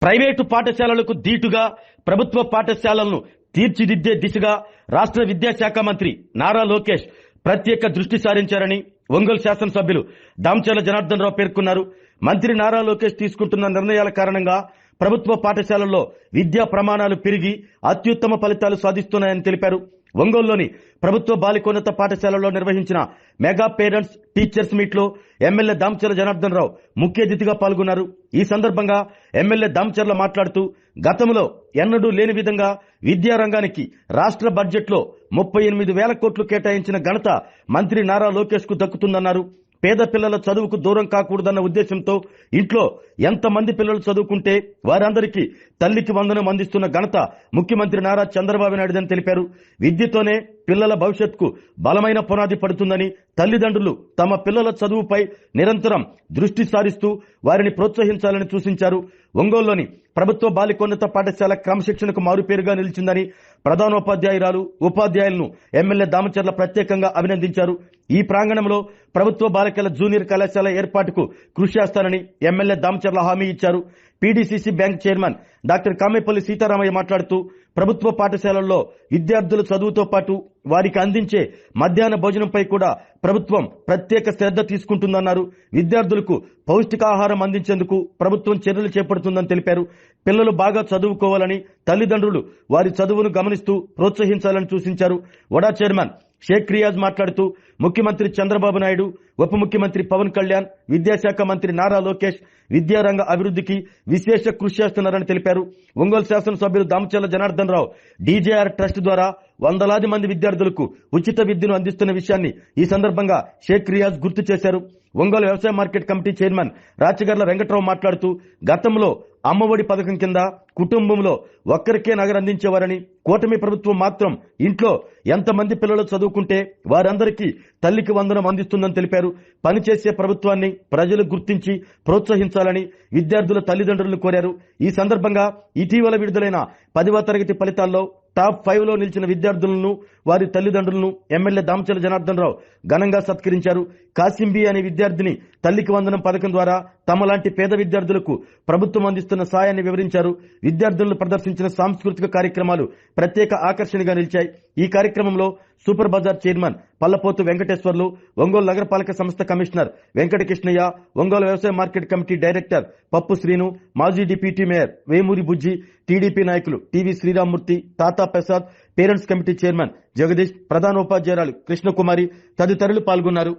Private పాఠశాలలకు దీటుగా ప్రభుత్వ పాఠశాలలను తీర్చిదిద్దే దిశగా రాష్ట్ర విద్యాశాఖ మంత్రి నారా లోకేష్ ప్రత్యేక దృష్టి సారించారని ఒంగోలు శాసనసభ్యులు దామచర్ల జనార్దన్ రావు పేర్కొన్నారు. మంత్రి నారా లోకేష్ తీసుకుంటున్న నిర్ణయాల కారణంగా ప్రభుత్వ పాఠశాలల్లో విద్యా ప్రమాణాలు పెరిగి అత్యుత్తమ ఫలితాలు సాధిస్తున్నాయని తెలిపారు. ఒంగోలులోని ప్రభుత్వ బాలికోన్నత పాఠశాలలో నిర్వహించిన మెగా పేరెంట్స్ టీచర్స్ మీట్ లో ఎమ్మెల్యే దామచర్ల జనార్దన్ రావు ముఖ్య అతిథిగా పాల్గొన్నారు. ఈ సందర్భంగా ఎమ్మెల్యే దామచర్ల మాట్లాడుతూ గతంలో ఎన్నడూ లేని విధంగా విద్యారంగానికి రాష్ట్ర బడ్జెట్ లో 38,000 కోట్లు కేటాయించిన ఘనత మంత్రి నారా లోకేష్ కు దక్కుతుందన్నారు. పేద పిల్లల చదువుకు దూరం కాకూడదన్న ఉద్దేశంతో ఇంట్లో ఎంతమంది పిల్లలు చదువుకుంటే వారందరికీ తల్లికి వందనం అందిస్తున్న ఘనత ముఖ్యమంత్రి నారా చంద్రబాబు నాయుడుదని తెలిపారు. విద్యతోనే పిల్లల భవిష్యత్తుకు బలమైన పునాది పడుతుందని తల్లిదండ్రులు తమ పిల్లల చదువుపై నిరంతరం దృష్టి సారిస్తూ వారిని ప్రోత్సహించాలని సూచించారు. ఒంగోలులోని ప్రభుత్వ బాలికోన్నత పాఠశాల క్రమశిక్షణకు మారుపేరుగా నిలిచిందని ప్రధానోపాధ్యాయురాలు ఉపాధ్యాయులను ఎమ్మెల్యే దామచర్ల ప్రత్యేకంగా అభినందించారు. ఈ ప్రాంగణంలో ప్రభుత్వ బాలికల జూనియర్ కళాశాల ఏర్పాటుకు కృషి చేస్తానని ఎమ్మెల్యే దామచర్ల హామీ ఇచ్చారు. PDCC bank chairman doctor Kamepalli Sitaramaiah మాట్లాడుతూ ప్రభుత్వ పాఠశాలల్లో విద్యార్థుల చదువుతో పాటు వారికి అందించే మధ్యాహ్న భోజనంపై కూడా ప్రభుత్వం ప్రత్యేక శ్రద్ధ తీసుకుంటుందన్నారు. విద్యార్థులకు పౌష్టికాహారం అందించేందుకు ప్రభుత్వం చర్యలు చేపడుతుందని తెలిపారు. పిల్లలు బాగా చదువుకోవాలని తల్లిదండ్రులు వారి చదువును గమనిస్తూ ప్రోత్సహించాలని సూచించారు. వడా చైర్మన్ షేక్ రియాజ్ మాట్లాడుతూ ముఖ్యమంత్రి చంద్రబాబు నాయుడు, ఉప ముఖ్యమంత్రి పవన్ కళ్యాణ్, విద్యాశాఖ మంత్రి నారా లోకేష్ విద్యారంగ అభివృద్ధికి విశేష కృషి చేస్తున్నారని తెలిపారు. ఒంగోలు శాసనసభ్యులు దామచర్ల జనార్దన్ రావు డీజేఆర్ ట్రస్ట్ ద్వారా వందలాది మంది విద్యార్థులకు ఉచిత విద్యను అందిస్తున్న విషయాన్ని ఈ సందర్భంగా షేక్ రియాజ్ గుర్తు చేశారు. ఒంగోలు వ్యవసాయ market committee chairman Rachagarla Venkatrao మాట్లాడుతూ గతంలో అమ్మఒడి పథకం కింద కుటుంబంలో ఒక్కరికే నగరు అందించేవారని, కూటమి ప్రభుత్వం మాత్రం ఇంట్లో ఎంతమంది పిల్లలు చదువుకుంటే వారందరికీ తల్లికి వందనం అందిస్తుందని తెలిపారు. పనిచేసే ప్రభుత్వాన్ని ప్రజలు గుర్తించి ప్రోత్సహించాలని విద్యార్థుల తల్లిదండ్రులను కోరారు. ఈ సందర్భంగా ఇటీవల విడుదలైన 10వ తరగతి ఫలితాల్లో టాప్ 5 లో నిలిచిన విద్యార్థులను వారి తల్లిదండ్రులను ఎమ్మెల్యే దామచర్ల జనార్దన్ రావు ఘనంగా సత్కరించారు. కాసింబి అనే విద్యార్థిని తల్లికి వందనం పథకం ద్వారా తమలాంటి పేద విద్యార్థులకు ప్రభుత్వం అందిస్తున్న సాయాన్ని వివరించారు. విద్యార్థులను ప్రదర్శించిన సాంస్కృతిక కార్యక్రమాలు ప్రత్యేక ఆకర్షణగా నిలిచాయి. ఈ కార్యక్రమంలో సూపర్ బజార్ చైర్మన్ పల్లపోతు వెంకటేశ్వర్లు, ఒంగోలు నగరపాలక సంస్థ కమిషనర్ వెంకటకృష్ణయ్య, ఒంగోలు వ్యవసాయ market committee director Pappu Srinu, మాజీ deputy mayor Vemuri Bujji, TDP నాయకులు TV Sriramamurthy, Tata Prasad, parents committee chairman Jagadish, ప్రధానోపాధ్యాయురాలు కృష్ణకుమారి తదితరులు పాల్గొన్నారు.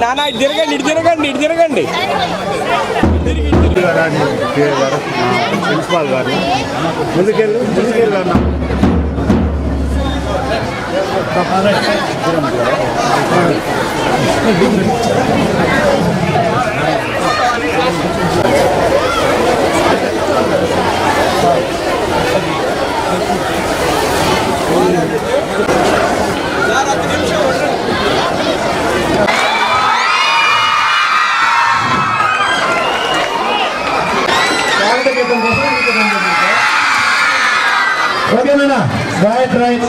నానా ఇటు తిరగండి, ఇటు తిరగండి, ఇటు తిరగండి. ప్రిన్సిపాల్ గారు ముందుకెళ్ళి అన్నా ఓకేనా? Right right.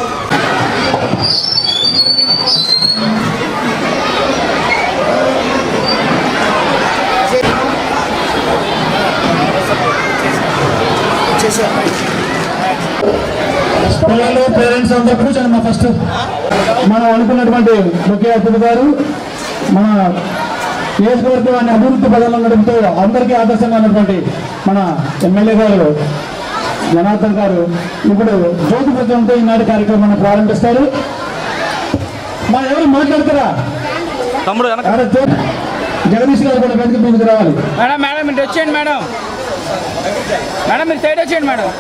పిల్లలు పేరెంట్స్ అందరూ కూర్చోండి. మా ఫస్ట్ మనం అనుకున్నటువంటి ముఖ్య అతిథి గారు మన నియోజకవర్గాన్ని అభివృద్ధి పదంలో నడుపుతూ అందరికీ ఆదర్శంగా ఉన్నటువంటి మన ఎమ్మెల్యే గారు జనార్దన్ గారు ఇప్పుడు జ్యోతి ప్రజలతో ఈనాటి కార్యక్రమాన్ని ప్రారంభిస్తారు. మా ఎవరు మాట్లాడతారా? జగదీష్ గారు కూడా వెనక మీదకి రావాలి. మేడం మేడం మీరు వచ్చేయండి. మేడం మేడం మీరు సైడ్ వచ్చేయండి. మేడం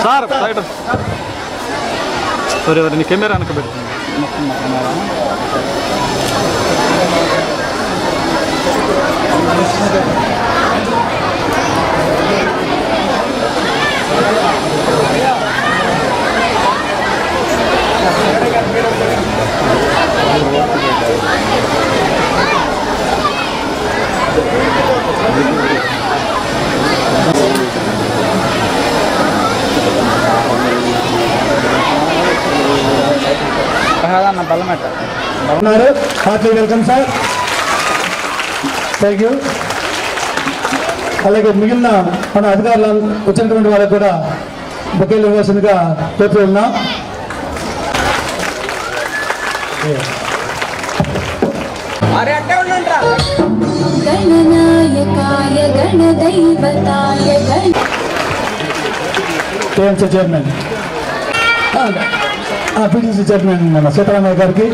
సార్ సైడ్ ఎవరిని కెమెరా వెనక పెడుతుంది. కాదన్న బలమెట్ట ఉన్నారు. Heartily welcome sir. Thank you. అలాగే మిగిలిన మన అధికారులు వచ్చినటువంటి వాళ్ళకు కూడా బొకేలు ఇవ్వాల్సిందిగా కోరుతూ ఉన్నాం. గణనాయకాయ గణదైవతాయ టీఎంసీ చైర్మన్ పిటిసి చైర్మన్ మన సీతారామయ్య గారికి,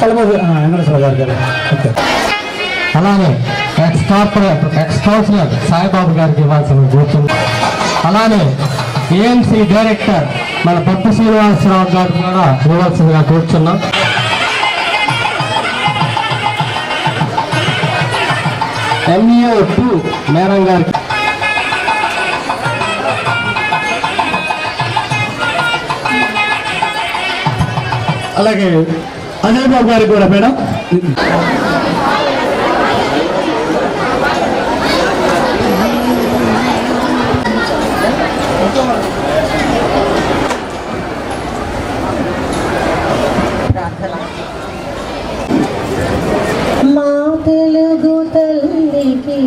పలమూరు వెంకటేశ్వర గారికి, ఓకే. అలానే ఎక్స్ కౌన్సిలర్ సాయిబాబు గారికి ఇవ్వాల్సిన కూర్చుంది. అలానే ఏఎంసీ డైరెక్టర్ మన పప్పు శ్రీనివాసరావు గారికి కూడా ఇవ్వాల్సిందిగా కూర్చున్నాం. MAO2 మేడం గారికి, అలాగే అజయ్ బాబు గారికి కూడా మేడం. మా తెలుగు తల్లికి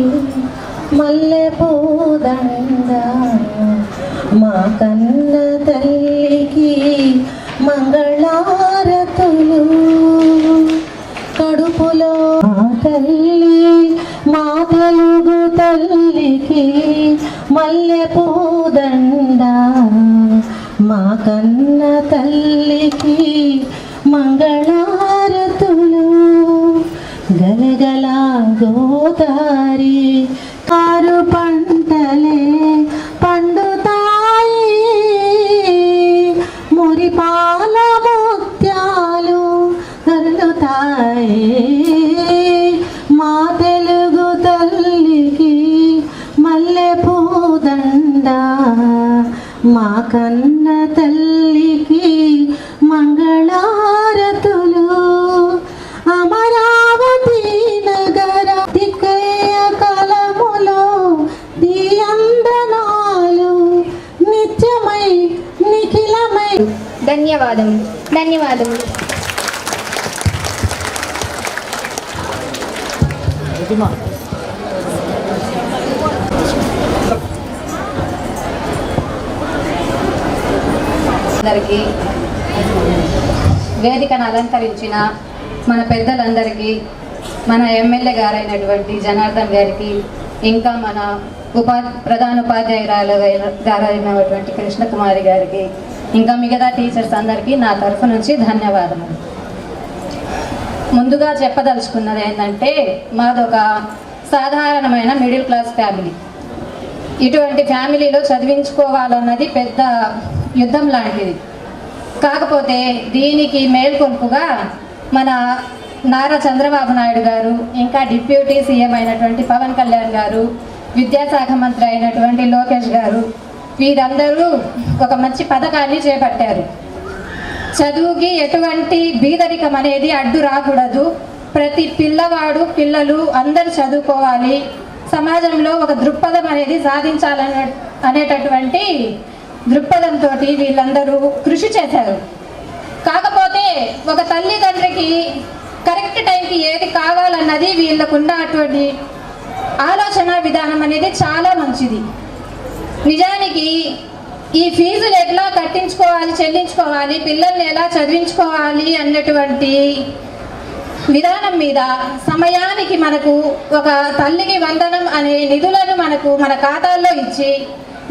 మల్లె పూదండ, మా కన్న తల్లికి మంగళారతులు, కడుపులో మా తల్లి మా తెలుగు తల్లికి మల్లె పూదండ, మా కన్న తల్లికి మంగళారతులు, గలగల గోదారి కారు పంటలే పండుతాయి, మురిపాల ముత్యాలు కరులుతాయి, మా తెలుగు తల్లికి మల్లె పూదండ, మా కన్న తల్లికి మంగళారతులు, అమరావతి నగర దిక్కయ్య కలములో దీయందనాలు నిత్యమై నిఖిలమై. ధన్యవాదములు. అందరికీ, వేదికను అలంకరించిన మన పెద్దలందరికీ, మన ఎమ్మెల్యే గారైనటువంటి జనార్దన్ గారికి, ఇంకా మన ప్రధాన ఉపాధ్యాయురాలు గారైనటువంటి కృష్ణకుమారి గారికి, ఇంకా మిగతా టీచర్స్ అందరికీ నా తరఫు నుంచి ధన్యవాదములు. ముందుగా చెప్పదలుచుకున్నది ఏంటంటే, మాదొక సాధారణమైన మిడిల్ క్లాస్ ఫ్యామిలీ. ఇటువంటి ఫ్యామిలీలో చదివించుకోవాలన్నది పెద్ద యుద్ధం లాంటిది. కాకపోతే దీనికి మేల్కొల్పుగా మన నారా చంద్రబాబు నాయుడు గారు, ఇంకా డిప్యూటీ సీఎం అయినటువంటి పవన్ కళ్యాణ్ గారు, విద్యాశాఖ మంత్రి అయినటువంటి లోకేష్ గారు, వీరందరూ ఒక మంచి పథకాన్ని చేపట్టారు. చదువుకి ఎటువంటి బీదరికం అనేది అడ్డు రాకూడదు, ప్రతి పిల్లవాడు పిల్లలు అందరూ చదువుకోవాలి, సమాజంలో ఒక దృక్పథం అనేది అనేటటువంటి దృక్పథంతో వీళ్ళందరూ కృషి చేశారు. కాకపోతే ఒక తల్లిదండ్రికి కరెక్ట్ టైంకి ఏది కావాలన్నది వీళ్ళకున్న అటువంటి ఆలోచన విధానం అనేది చాలా మంచిది. నిజానికి ఈ ఫీజులు ఎట్లా కట్టించుకోవాలి, చెల్లించుకోవాలి, పిల్లల్ని ఎలా చదివించుకోవాలి అన్నటువంటి విధానం మీద సమయానికి మనకు ఒక తల్లికి వందనం అనే నిధులను మనకు మన ఖాతాల్లో ఇచ్చి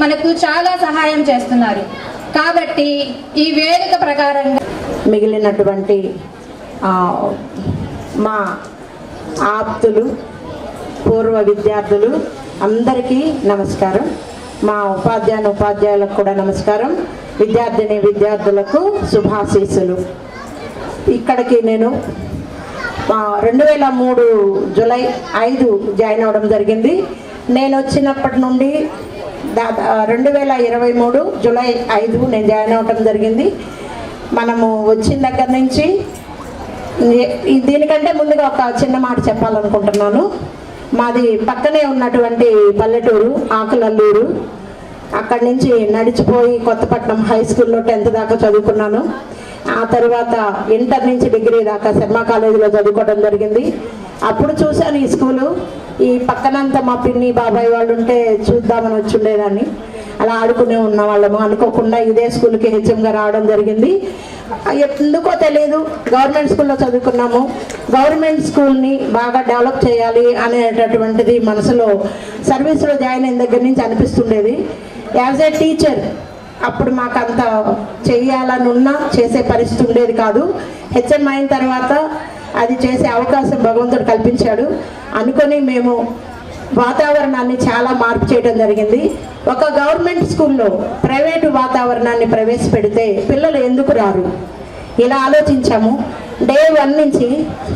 మనకు చాలా సహాయం చేస్తున్నారు. కాబట్టి ఈ వేదిక ప్రకారంగా మిగిలినటువంటి మా ఆప్తులు, పూర్వ విద్యార్థులు అందరికీ నమస్కారం. మా ఉపాధ్యాయులకు కూడా నమస్కారం. విద్యార్థులకు శుభాశీస్సులు. ఇక్కడికి నేను 2003 జూలై 5 జాయిన్ అవ్వడం జరిగింది. నేను వచ్చినప్పటి నుండి 2023 జూలై 5 నేను జాయిన్ అవ్వడం జరిగింది. మనము వచ్చిన దగ్గర నుంచి దీనికంటే ముందుగా ఒక చిన్న మాట చెప్పాలనుకుంటున్నాను. మాది పక్కనే ఉన్నటువంటి పల్లెటూరు ఆకులల్లూరు. అక్కడి నుంచి నడిచిపోయి కొత్తపట్నం హై స్కూల్లో 10th దాకా చదువుకున్నాను. ఆ తర్వాత ఇంటర్ నుంచి డిగ్రీ దాకా శర్మ కాలేజీలో చదువుకోవడం జరిగింది. అప్పుడు చూశాను ఈ స్కూలు. ఈ పక్కనంతా మా పిన్ని బాబాయ్ వాళ్ళు ఉంటే చూద్దామని వచ్చి ఉండేదాన్ని. అలా ఆడుకునే ఉన్న వాళ్ళము. అనుకోకుండా ఇదే స్కూల్కి హెచ్ఎంగా రావడం జరిగింది. ఎందుకో తెలియదు, గవర్నమెంట్ స్కూల్లో చదువుకున్నాము. గవర్నమెంట్ స్కూల్ని బాగా డెవలప్ చేయాలి అనేటటువంటిది మనసులో సర్వీస్లో జాయిన్ అయిన దగ్గర నుంచి అనిపిస్తుండేది. యాజ్ ఏ టీచర్ అప్పుడు మాకు అంత చెయ్యాలని ఉన్నా చేసే పరిస్థితి ఉండేది కాదు. హెచ్ఎం అయిన తర్వాత అది చేసే అవకాశం భగవంతుడు కల్పించాడు. అనుకొని మేము వాతావరణాన్ని చాలా మార్పు చేయడం జరిగింది. ఒక గవర్నమెంట్ స్కూల్లో ప్రైవేటు వాతావరణాన్ని ప్రవేశపెడితే పిల్లలు ఎందుకు రారు ఇలా ఆలోచించాము. డే 1 నుంచి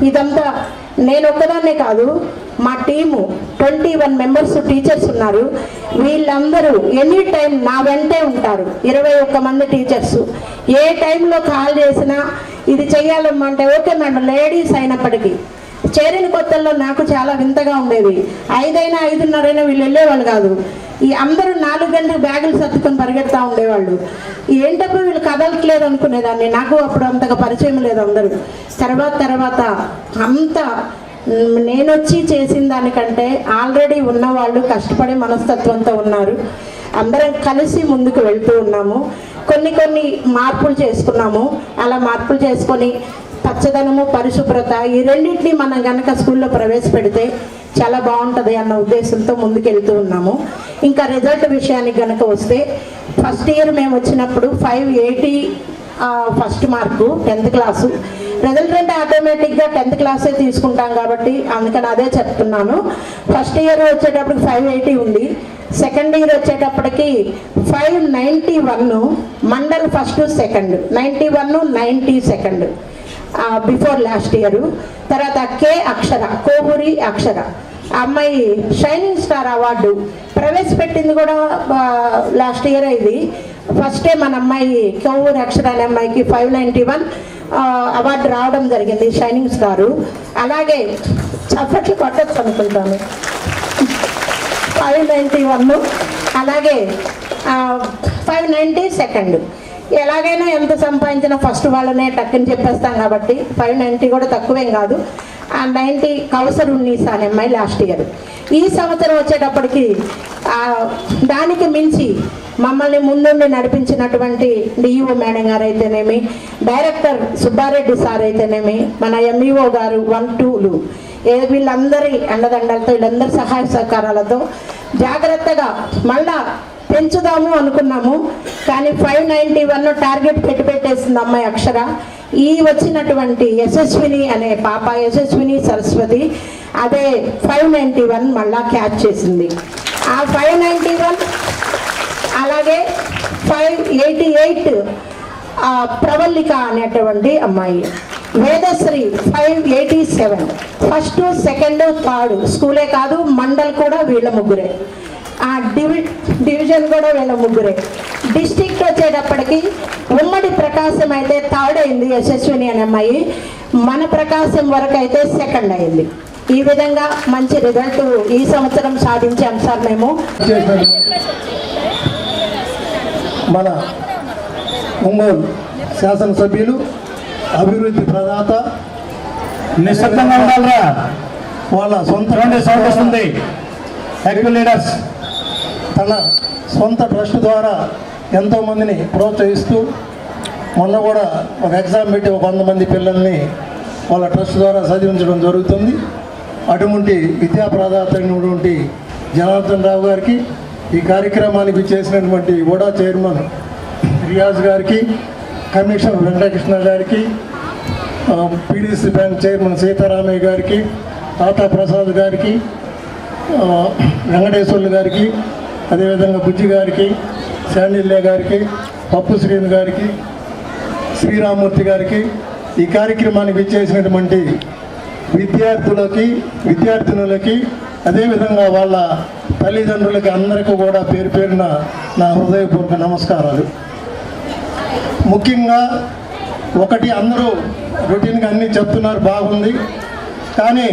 ఇదంతా నేను ఒక్కదాన్నే కాదు, మా టీము 21 మెంబర్స్ టీచర్స్ ఉన్నారు. వీళ్ళందరూ ఎనీ టైం నా వెంటే ఉంటారు. 21 మంది టీచర్స్ ఏ టైంలో కాల్ చేసినా ఇది చెయ్యాలమ్మంటే ఓకే మేడం, లేడీస్ అయినప్పటికీ చేరిన కొత్తల్లో నాకు చాలా వింతగా ఉండేది. 5 అయినా 5:30 వీళ్ళు వెళ్ళేవాళ్ళు కాదు. ఈ అందరూ 4 గంటలు బ్యాగులు సర్దుకొని పరిగెడతా ఉండేవాళ్ళు. ఏంటప్పుడు వీళ్ళు కదలట్లేదు అనుకునేదాన్ని. నాకు అప్పుడు అంతగా పరిచయం లేదు అందరూ. తర్వాత అంతా నేనొచ్చి చేసిన దానికంటే ఆల్రెడీ ఉన్నవాళ్ళు కష్టపడే మనస్తత్వంతో ఉన్నారు. అందరం కలిసి ముందుకు వెళ్తూ ఉన్నాము. కొన్ని మార్పులు చేసుకున్నాము. అలా మార్పులు చేసుకొని పచ్చదనము, పరిశుభ్రత ఈ రెండింటినీ మనం కనుక స్కూల్లో ప్రవేశపెడితే చాలా బాగుంటుంది అన్న ఉద్దేశంతో ముందుకెళ్తూ ఉన్నాము. ఇంకా రిజల్ట్ విషయానికి కనుక వస్తే ఫస్ట్ ఇయర్ మేము వచ్చినప్పుడు 580 first mark 10th class. Result అంటే ఆటోమేటిక్గా 10th క్లాసే తీసుకుంటాం కాబట్టి అందుకని అదే చెప్తున్నాను. ఫస్ట్ ఇయర్ వచ్చేటప్పటికి 580 ఉంది. సెకండ్ ఇయర్ వచ్చేటప్పటికి 591 mandal first second, 91 90 second before last year. తర్వాత కే అక్షర, కోవూరి అక్షర అమ్మాయి షైనింగ్ స్టార్ అవార్డు ప్రవేశపెట్టింది కూడా లాస్ట్ ఇయర్. ఇది ఫస్టే మన అమ్మాయి కోవూరి అక్షర అనే అమ్మాయికి 591 అవార్డు రావడం జరిగింది, షైనింగ్ స్టారు. అలాగే చప్పట్లు కొట్టచ్చు అనుకుంటాను. 591 అలాగే 590 సెకండ్. ఎలాగైనా ఎంత సంపాదించినా ఫస్ట్ వాళ్ళనే టక్కుని చెప్పేస్తాం కాబట్టి 590 కూడా తక్కువేం కాదు. 90 కౌసర్ ఉన్నీసా అనే అమ్మాయి లాస్ట్ ఇయర్. ఈ సంవత్సరం వచ్చేటప్పటికి దానికి మించి మమ్మల్ని ముందుండి నడిపించినటువంటి డిఈఓ మేడం గారు అయితేనేమి, డైరెక్టర్ సుబ్బారెడ్డి సార్ అయితేనేమి, మన ఎంఈఓ గారు 1, 2లు వీళ్ళందరి అండదండలతో, వీళ్ళందరి సహాయ సహకారాలతో జాగ్రత్తగా మళ్ళా పెంచుదాము అనుకున్నాము. కానీ 591 టార్గెట్ పెట్టేసింది అమ్మాయి అక్షర. ఈ వచ్చినటువంటి యశస్విని అనే పాప, యశస్విని సరస్వతి, అదే 591 మళ్ళా క్యాచ్ చేసింది. ఆ 591 అలాగే 588 ప్రవల్లిక అనేటువంటి అమ్మాయి, వేదశ్రీ 587 ఫస్ట్, సెకండ్, థర్డ్. స్కూలే కాదు మండల్ కూడా వీళ్ళ ముగ్గురే. డివిజన్ కూడా వీళ్ళ ముగ్గురే. డిస్ట్రిక్ట్ వచ్చేటప్పటికి ఉమ్మడి ప్రకాశం అయితే థర్డ్ అయింది యశస్విని అనే అమ్మాయి, మన ప్రకాశం వరకు అయితే సెకండ్ అయింది. ఈ విధంగా మంచి రిజల్ట్ ఈ సంవత్సరం సాధించాం సార్ మేము. మన ఒంగోలు శాసనసభ్యులు, అభివృద్ధి ప్రదాత, నిశ్శబ్దంగా ఉండాలిరా, వాళ్ళ సొంత సౌండ్ వస్తుంది. యాక్టివ్ లీడర్స్ తన సొంత ట్రస్ట్ ద్వారా ఎంతోమందిని ప్రోత్సహిస్తూ మొన్న కూడా ఒక ఎగ్జామ్ పెట్టి 100 మంది పిల్లల్ని వాళ్ళ ట్రస్ట్ ద్వారా చదివించడం జరుగుతుంది. అటువంటి విద్యా ప్రదాత అయినటువంటి జనార్దన్ రావు గారికి, ఈ కార్యక్రమానికి చేసినటువంటి ఓడా చైర్మన్ రియాజ్ గారికి, కమిషనర్ వెంకటకృష్ణ గారికి, పీడీసీ బ్యాంక్ చైర్మన్ సీతారామయ్య గారికి, తాతా ప్రసాద్ గారికి, వెంకటేశ్వర్లు గారికి, అదేవిధంగా బుజ్జి గారికి, శాండిల్య గారికి, పప్పు శ్రీను గారికి, శ్రీరామూర్తి గారికి, ఈ కార్యక్రమానికి విచ్చేసినటువంటి విద్యార్థినులకి అదేవిధంగా వాళ్ళ తల్లిదండ్రులకి అందరికీ కూడా పేరు పేరున నా హృదయపూర్వక నమస్కారాలు. ముఖ్యంగా ఒకటి, అందరూ రొటీన్గా అన్నీ చెప్తున్నారు, బాగుంది. కానీ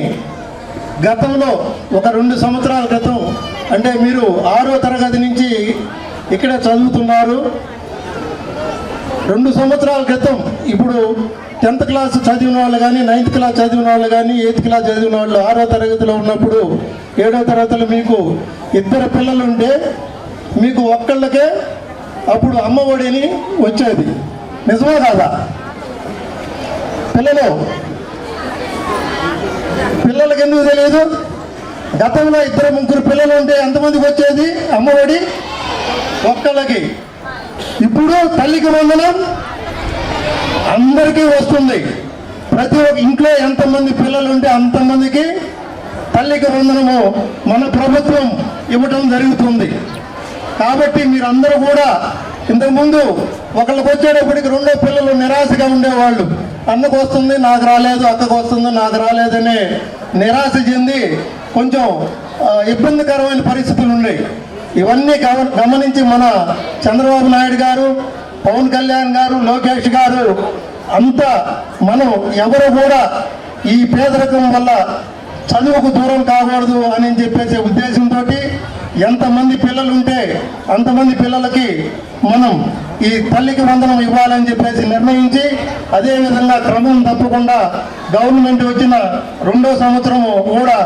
గతంలో ఒక 2 సంవత్సరాల క్రితం, అంటే మీరు 6వ తరగతి నుంచి ఇక్కడే చదువుతున్నారు. 2 సంవత్సరాల క్రితం ఇప్పుడు 10th క్లాస్ చదివిన వాళ్ళు కానీ 9th క్లాస్ చదివిన వాళ్ళు కానీ 8th క్లాస్ చదివిన వాళ్ళు 6వ తరగతిలో ఉన్నప్పుడు 7వ తరగతిలో మీకు 2 పిల్లలు ఉంటే మీకు ఒక్కళ్ళకే అప్పుడు అమ్మఒడిని వచ్చేది. నిజమే కాదా? పిల్లలకి ఎందుకు తెలియదు? గతంలో 2-3 పిల్లలు ఉంటే ఎంతమందికి వచ్చేది అమ్మఒడి? ఒక్కళ్ళకి. ఇప్పుడు తల్లికి వందనం అందరికీ వస్తుంది. ప్రతి ఒక్క ఇంట్లో ఎంతమంది పిల్లలు ఉంటే అంతమందికి తల్లికి వందనము మన ప్రభుత్వం ఇవ్వటం జరుగుతుంది. కాబట్టి మీరందరూ కూడా ఇంతకుముందు ఒకళ్ళకి వచ్చేటప్పటికి 2వ పిల్లలు నిరాశగా ఉండేవాళ్ళు. అన్నకు వస్తుంది నాకు రాలేదు, అక్కకు వస్తుంది నాకు రాలేదనే నిరాశ చెంది కొంచెం ఇబ్బందికరమైన పరిస్థితులు ఉన్నాయి. ఇవన్నీ గమనించి మన చంద్రబాబు నాయుడు గారు, పవన్ కళ్యాణ్ గారు, లోకేష్ గారు అంతా మనం ఎవరు కూడా ఈ పేదరికం వల్ల చదువుకు దూరం కాకూడదు అని చెప్పేసి ఉద్దేశంతో ఎంతమంది పిల్లలు ఉంటే అంతమంది పిల్లలకి మనం ఈ తల్లికి వందనం ఇవ్వాలని చెప్పేసి నిర్ణయించి అదేవిధంగా క్రమం తప్పకుండా గవర్నమెంట్ వచ్చిన 2వ సంవత్సరము కూడా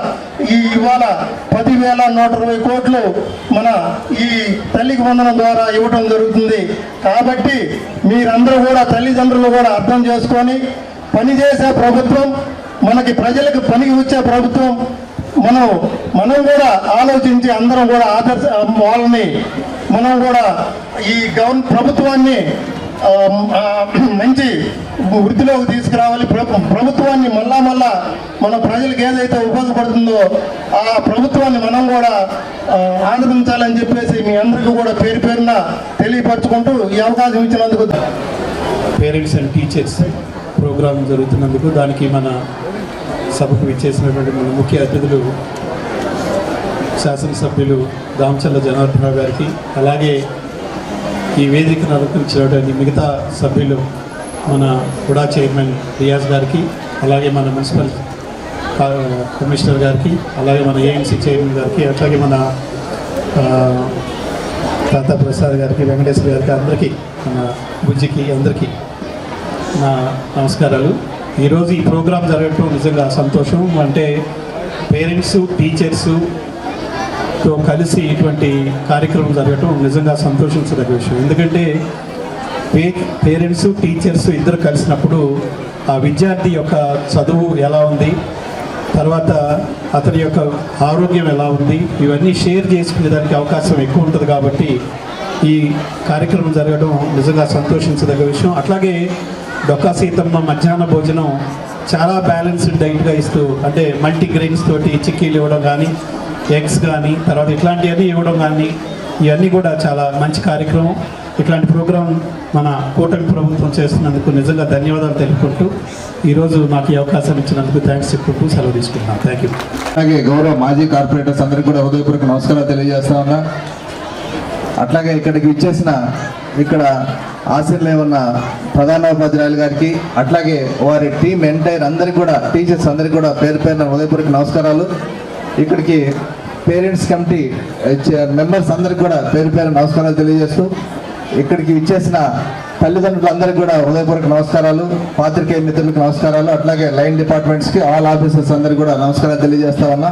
ఇవాళ 10,120 కోట్లు మన ఈ తల్లికి వందనం ద్వారా ఇవ్వడం జరుగుతుంది. కాబట్టి మీరందరూ కూడా తల్లిదండ్రులు కూడా అర్థం చేసుకొని పనిచేసే ప్రభుత్వం, మనకి ప్రజలకు పనికి వచ్చే ప్రభుత్వం, మనం కూడా ఆలోచించి అందరం కూడా వాళ్ళని మనం కూడా ఈ ప్రభుత్వాన్ని మంచి వృద్ధిలోకి తీసుకురావాలి. ప్రభుత్వాన్ని మళ్ళా మన ప్రజలకు ఏదైతే ఉపయోగపడుతుందో ఆ ప్రభుత్వాన్ని మనం కూడా ఆదరించాలని చెప్పేసి మీ అందరికీ కూడా పేరున తెలియపరచుకుంటూ ఈ అవకాశం ఇచ్చినందుకు, పేరెంట్స్ అండ్ టీచర్స్ ప్రోగ్రాం జరుగుతున్నందుకు, దానికి మన సభకు విచ్చేసినటువంటి మన ముఖ్య అతిథులు శాసనసభ్యులు దామచర్ల జనార్దన్ రావు గారికి, అలాగే ఈ వేదికను అలంకరించినటువంటి మిగతా సభ్యులు మన హుడా చైర్మన్ రియాజ్ గారికి, అలాగే మన మున్సిపల్ కమిషనర్ గారికి, అలాగే మన ఏఎంసీ చైర్మన్ గారికి, అట్లాగే మన తాతా ప్రసాద్ గారికి, వెంకటేశ్వర గారికి, అందరికీ, మన బుజ్జికి అందరికీ నా నమస్కారాలు. ఈరోజు ఈ ప్రోగ్రాం జరగటం నిజంగా సంతోషం. అంటే పేరెంట్స్ టీచర్స్తో కలిసి ఇటువంటి కార్యక్రమం జరగటం నిజంగా సంతోషించదగ్గ విషయం. ఎందుకంటే పేరెంట్స్ టీచర్స్ ఇద్దరు కలిసినప్పుడు ఆ విద్యార్థి యొక్క చదువు ఎలా ఉంది, తర్వాత అతని యొక్క ఆరోగ్యం ఎలా ఉంది, ఇవన్నీ షేర్ చేసుకునే దానికి అవకాశం ఎక్కువ ఉంటుంది. కాబట్టి ఈ కార్యక్రమం జరగడం నిజంగా సంతోషించదగ్గ విషయం. అట్లాగే డొక్కా సీతమ్మ మధ్యాహ్న భోజనం చాలా బ్యాలెన్స్డ్ డైట్గా ఇస్తూ, అంటే మల్టీగ్రెయిన్స్ తోటి చిక్కీలు ఇవ్వడం కానీ, ఎగ్స్ కానీ, తర్వాత ఇట్లాంటివన్నీ ఇవ్వడం కానీ, ఇవన్నీ కూడా చాలా మంచి కార్యక్రమం. ఇట్లాంటి ప్రోగ్రాం మన కూటమి ప్రభుత్వం చేస్తున్నందుకు నిజంగా ధన్యవాదాలు తెలుపుకుంటూ ఈరోజు నాకు ఈ అవకాశం ఇచ్చినందుకు థ్యాంక్స్ చెప్పుకుంటూ సెలవు తీసుకుంటున్నాను. Thank you. అలాగే గౌరవ మాజీ కార్పొరేటర్స్ అందరికీ కూడా హృదయపూర్వక నమస్కారాలు తెలియజేస్తా ఉన్నా. అట్లాగే ఇక్కడికి ఇచ్చేసిన ఇక్కడ ఆశీర్లే ఉన్న ప్రధానోపాధ్యాయులు గారికి, అట్లాగే వారి టీం ఎంటైర్ అందరికీ కూడా, టీచర్స్ అందరికీ కూడా పేరున హృదయపూర్వక నమస్కారాలు. ఇక్కడికి పేరెంట్స్ కమిటీ మెంబర్స్ అందరికీ కూడా పేరు నమస్కారాలు తెలియజేస్తూ, ఇక్కడికి ఇచ్చేసిన తల్లిదండ్రులందరికీ కూడా హృదయపూర్వక నమస్కారాలు, పాత్రికేయ మిత్రులకు నమస్కారాలు, అట్లాగే లైన్ డిపార్ట్మెంట్స్కి, ఆల్ ఆఫీసర్స్ అందరికీ కూడా నమస్కారాలు తెలియజేస్తా ఉన్నా.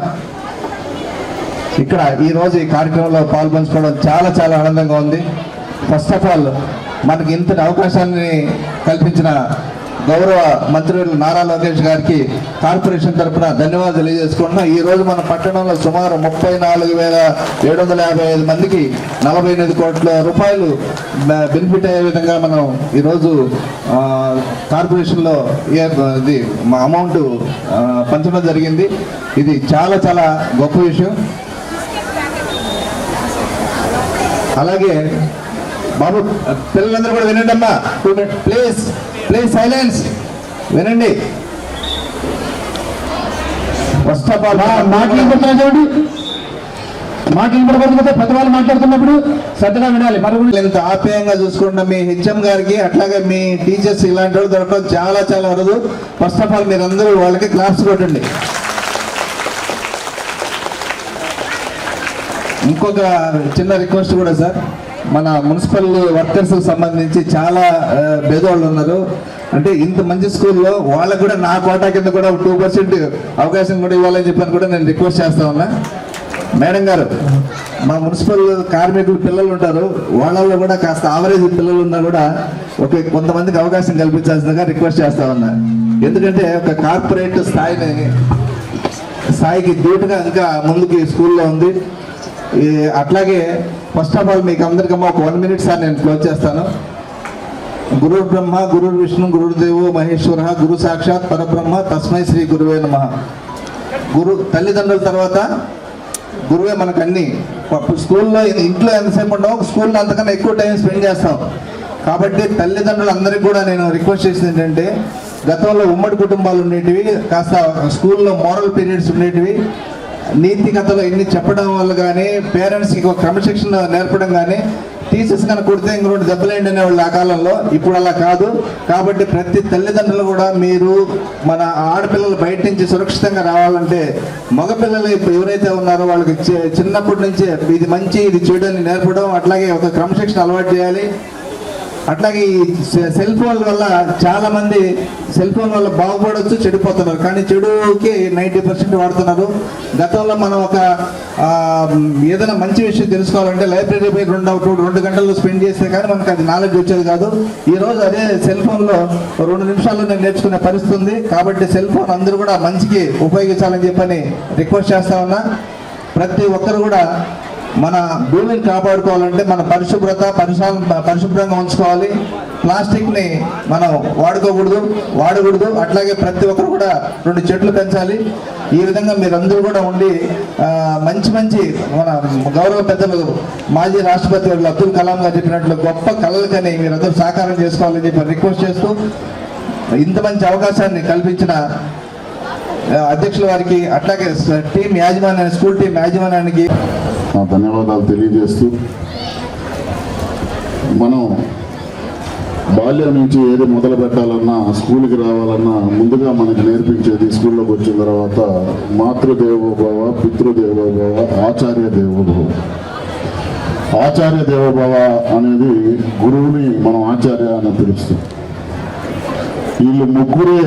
ఇక్కడ ఈరోజు ఈ కార్యక్రమంలో పాల్పంచుకోవడం చాలా చాలా ఆనందంగా ఉంది. ఫస్ట్ ఆఫ్ ఆల్ మనకి ఇంతటి అవకాశాన్ని కల్పించిన గౌరవ మంత్రివర్యులు నారా లోకేష్ గారికి కార్పొరేషన్ తరఫున ధన్యవాదాలు తెలియజేసుకుంటున్నాం. ఈ రోజు మన పట్టణంలో సుమారు 34,755 మందికి 48 కోట్ల రూపాయలు బెనిఫిట్ అయ్యే విధంగా మనం ఈరోజు కార్పొరేషన్లో ఇది అమౌంట్ పంచడం జరిగింది. ఇది చాలా చాలా గొప్ప విషయం. అలాగే బాబు పిల్లలందరూ కూడా వినండి అమ్మా, ప్లీజ్ సైలెన్స్, వినండి. ఫస్ట్ ఆఫ్ ఆల్ మాటలు పడకపోతే ప్రతి వాళ్ళు మాట్లాడుతున్నప్పుడు శ్రద్ధగా వినాలి. మరి ఎంత ఆప్యాయంగా చూసుకుంటున్న మీ హెచ్ఎం గారికి, అట్లాగే మీ టీచర్స్ ఇలాంటి వాళ్ళు దొరకడం చాలా చాలా అరుదు. ఫస్ట్ ఆఫ్ ఆల్ మీరందరూ వాళ్ళకి క్లాప్స్ కొట్టండి. ఇంకొక చిన్న రిక్వెస్ట్ కూడా సార్, మన మున్సిపల్ వర్కర్స్ సంబంధించి చాలా పేదవాళ్ళు ఉన్నారు. అంటే ఇంత మంచి స్కూల్లో వాళ్ళకు కూడా నా కోటా కింద కూడా 2% అవకాశం కూడా ఇవ్వాలని చెప్పని కూడా నేను రిక్వెస్ట్ చేస్తా ఉన్నా. మేడం గారు, మా మున్సిపల్ కార్మికులు పిల్లలు ఉంటారు, వాళ్ళలో కూడా కాస్త ఆవరేజ్ పిల్లలు ఉన్నా కూడా కొంతమందికి అవకాశం కల్పించాల్సిందిగా రిక్వెస్ట్ చేస్తా ఉన్నా. ఎందుకంటే ఒక కార్పొరేట్ స్థాయికి ధీటుగా ఇంకా ముందుకి స్కూల్లో ఉంది. అట్లాగే ఫస్ట్ ఆఫ్ ఆల్ మీకు అందరికమ్మా ఒక 1 minute సార్ నేను క్లోజ్ చేస్తాను. గురుర్ బ్రహ్మ గురుర్ విష్ణు గురుర్దేవో మహేశ్వర గురు సాక్షాత్ పరబ్రహ్మ తస్మై శ్రీ గురువే నమః. తల్లిదండ్రుల తర్వాత గురువే మనకు అన్ని. స్కూల్లో ఇంట్లో ఎంతసేపు ఉండవు, స్కూల్లో అంతకన్నా ఎక్కువ టైం స్పెండ్ చేస్తాం. కాబట్టి తల్లిదండ్రులు అందరికీ కూడా నేను రిక్వెస్ట్ చేసింది ఏంటంటే, గతంలో ఉమ్మడి కుటుంబాలు ఉండేటివి, కాస్త స్కూల్లో మోరల్ పీరియడ్స్ ఉండేటివి, నీతి కథలు ఇన్ని చెప్పడం వల్ల కానీ, పేరెంట్స్కి ఒక క్రమశిక్షణ నేర్పడం కానీ, టీచర్స్ కన్నా కొడితే ఇంక 2 దెబ్బలేండి అనేవాళ్ళు ఆ కాలంలో. ఇప్పుడు అలా కాదు. కాబట్టి ప్రతి తల్లిదండ్రులు కూడా మీరు మన ఆడపిల్లలు బయట నుంచి సురక్షితంగా రావాలంటే మగపిల్లలు ఎవరైతే ఉన్నారో వాళ్ళకి చిన్నప్పటి నుంచే ఇది మంచి ఇది చెడు అని నేర్పడం, అట్లాగే ఒక క్రమశిక్షణ అలవాటు చేయాలి. అట్లాగే ఈ సెల్ ఫోన్ వల్ల చాలా మంది సెల్ ఫోన్ వల్ల బాగుపడవచ్చు, చెడిపోతున్నారు. కానీ చెడుకి 90% వాడుతున్నారు. గతంలో మనం ఒక ఏదైనా మంచి విషయం తెలుసుకోవాలంటే లైబ్రరీ పోయి 2 గంటలు స్పెండ్ చేస్తే కానీ మనకు అది నాలెడ్జ్ వచ్చేది కాదు. ఈరోజు అదే సెల్ ఫోన్లో 2 నిమిషాల్లో నేను నేర్చుకునే పరిస్థితి ఉంది. కాబట్టి సెల్ ఫోన్ అందరూ కూడా మంచికి ఉపయోగించాలని చెప్పని రిక్వెస్ట్ చేస్తా ఉన్నా. ప్రతి ఒక్కరు కూడా మన భూమిని కాపాడుకోవాలంటే మన పరిశుభ్రంగా ఉంచుకోవాలి. ప్లాస్టిక్ని మనం వాడకూడదు. అట్లాగే ప్రతి ఒక్కరు కూడా 2 చెట్లు పెంచాలి. ఈ విధంగా మీరందరూ కూడా ఉండి మంచి మన గౌరవ పెద్దలు మాజీ రాష్ట్రపతి అబ్దుల్ కలాం గారు చెప్పినట్లు గొప్ప కళలకని మీరందరూ సాకారం చేసుకోవాలని చెప్పి రిక్వెస్ట్ చేస్తూ, ఇంత మంచి అవకాశాన్ని కల్పించిన అధ్యక్షుల వారికి, అట్లాగే స్కూల్ టీం యాజమాన్యానికి ధన్యవాదాలు తెలియజేస్తూ, మనం బాల్యం నుంచి ఏది మొదలు పెట్టాలన్నా, స్కూల్కి రావాలన్నా ముందుగా మనకి నేర్పించేది స్కూల్లోకి వచ్చిన తర్వాత మాతృదేవోభవ, పితృదేవోభవ, ఆచార్య దేవోభవ. ఆచార్య దేవోభవ అనేది గురువుని మనం ఆచార్య అని పిలుస్తాం. వీళ్ళు ముగ్గురే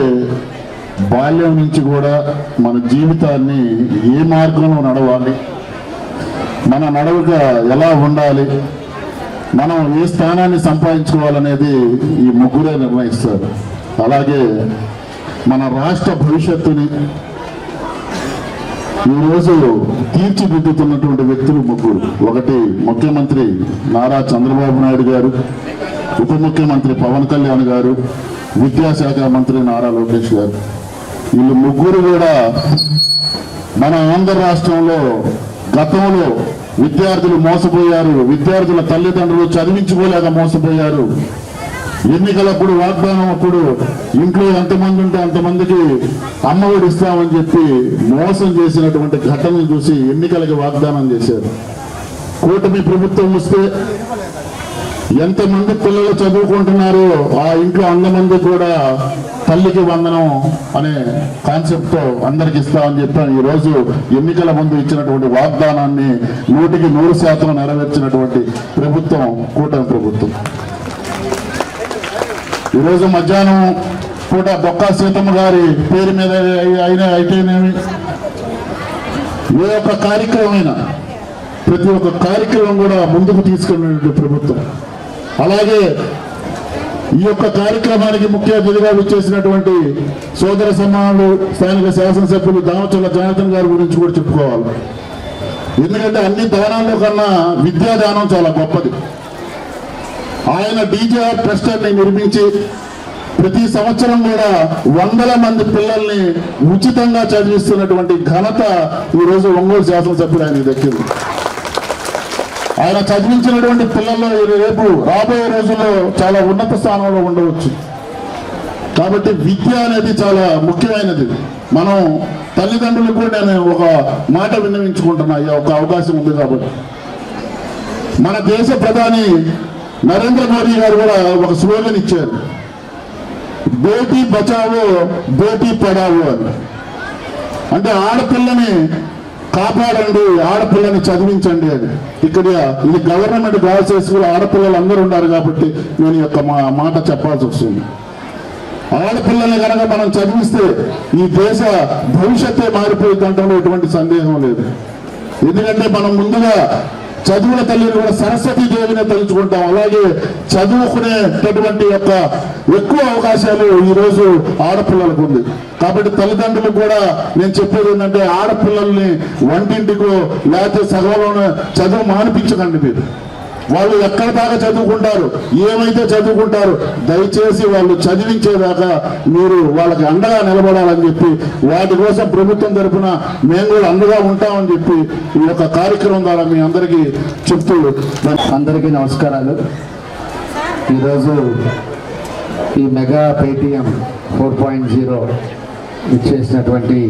బాల్యం నుంచి కూడా మన జీవితాన్ని ఏ మార్గంలో నడవాలి, మన నడవక ఎలా ఉండాలి, మనం ఏ స్థానాన్ని సంపాదించుకోవాలనేది ఈ ముగ్గురే నిర్ణయిస్తారు. అలాగే మన రాష్ట్ర భవిష్యత్తుని ఈరోజు తీర్చిదిద్దుతున్నటువంటి వ్యక్తులు ముగ్గురు. ఒకటి ముఖ్యమంత్రి నారా చంద్రబాబు నాయుడు గారు, ఉప ముఖ్యమంత్రి పవన్ కళ్యాణ్ గారు, విద్యాశాఖ మంత్రి నారా లోకేష్ గారు. వీళ్ళు ముగ్గురు కూడా మన ఆంధ్ర రాష్ట్రంలో గతంలో విద్యార్థులు మోసపోయారు, విద్యార్థుల తల్లిదండ్రులు చదివించుకోలేక మోసపోయారు. ఎన్నికలప్పుడు వాగ్దానం అప్పుడు ఇంట్లో ఎంతమంది ఉంటే అంతమందికి అమ్మఒడి ఇస్తామని చెప్పి మోసం చేసినటువంటి ఘటనలు చూసి ఎన్నికలకి వాగ్దానం చేశారు. కూటమి ప్రభుత్వం వస్తే ఎంతమంది పిల్లలు చదువుకుంటున్నారో ఆ ఇంట్లో 100 మంది కూడా తల్లికి వందనం అనే కాన్సెప్ట్ తో అందరికి ఇస్తామని చెప్పాను. ఈ రోజు ఎన్నికల ముందు ఇచ్చినటువంటి వాగ్దానాన్ని 100% నెరవేర్చినటువంటి ప్రభుత్వం కూటమి ప్రభుత్వం. ఈరోజు మధ్యాహ్నం పూట బొక్క సీతమ్మ గారి పేరు మీద అయితేనేమి, ఏ ఒక్క కార్యక్రమమైనా ప్రతి ఒక్క కార్యక్రమం కూడా ముందుకు తీసుకున్నటువంటి ప్రభుత్వం. అలాగే ఈ యొక్క కార్యక్రమానికి ముఖ్య అతిథిగా విచ్చేసినటువంటి సోదర సమానులు స్థానిక శాసనసభ్యులు దామచర్ల జనార్దన్ గారి గురించి కూడా చెప్పుకోవాలి. ఎందుకంటే అన్ని దానాల్లో కన్నా విద్యా దానం చాలా గొప్పది. ఆయన డీజేఆర్ ట్రస్టర్ని నిర్మించి ప్రతి సంవత్సరం కూడా 100 మంది పిల్లల్ని ఉచితంగా చదివిస్తున్నటువంటి ఘనత ఈరోజు ఒంగోలు శాసనసభ్యులు ఆయనకు దక్కింది. ఆయన చదివించినటువంటి పిల్లల్లో రేపు రాబోయే రోజుల్లో చాలా ఉన్నత స్థానంలో ఉండవచ్చు. కాబట్టి విద్య అనేది చాలా ముఖ్యమైనది. మనం తల్లిదండ్రులకు కూడా నేను ఒక మాట విన్నవించుకుంటున్నా, ఒక అవకాశం ఉంది కాబట్టి. మన దేశ ప్రధాని నరేంద్ర మోదీ గారు కూడా ఒక స్లోగన్ ఇచ్చారు, బేటీ బచావో బేటీ పడావో అని. అంటే ఆడపిల్లని కాపాడండి, ఆడపిల్లని చదివించండి అని. ఇక్కడ ఇది గవర్నమెంట్ గర్ల్స్ హై స్కూల్, ఆడపిల్లలు అందరూ ఉన్నారు కాబట్టి నేను ఈ యొక్క మాట చెప్పాల్సి వస్తుంది. ఆడపిల్లల్ని కనుక మనం చదివిస్తే ఈ దేశ భవిష్యత్తే మారిపోయిందంటే ఎటువంటి సందేహం లేదు. ఎందుకంటే మనం ముందుగా చదువుల తల్లిని కూడా సరస్వతీ దేవిని తలుచుకుంటాం. అలాగే చదువుకునేటటువంటి యొక్క ఎక్కువ అవకాశాలు ఈరోజు ఆడపిల్లలకు ఉంది. కాబట్టి తల్లిదండ్రులకు కూడా నేను చెప్పేది ఏంటంటే ఆడపిల్లల్ని వంటింటికో లేకపోతే సగంలోనే చదువు మానిపించకండి. మీరు వాళ్ళు ఎక్కడ దాకా చదువుకుంటారు, ఏమైతే చదువుకుంటారు, దయచేసి వాళ్ళు చదివించేదాకా మీరు వాళ్ళకి అండగా నిలబడాలని చెప్పి వాటి కోసం ప్రభుత్వం తరఫున మేము కూడా అండగా ఉంటామని చెప్పి ఈ యొక్క కార్యక్రమం ద్వారా మీ అందరికీ చెప్తూ అందరికీ నమస్కారాలు. ఈరోజు ఈ మెగా పేటీఎం 4.0 ఇచ్చేసినటువంటి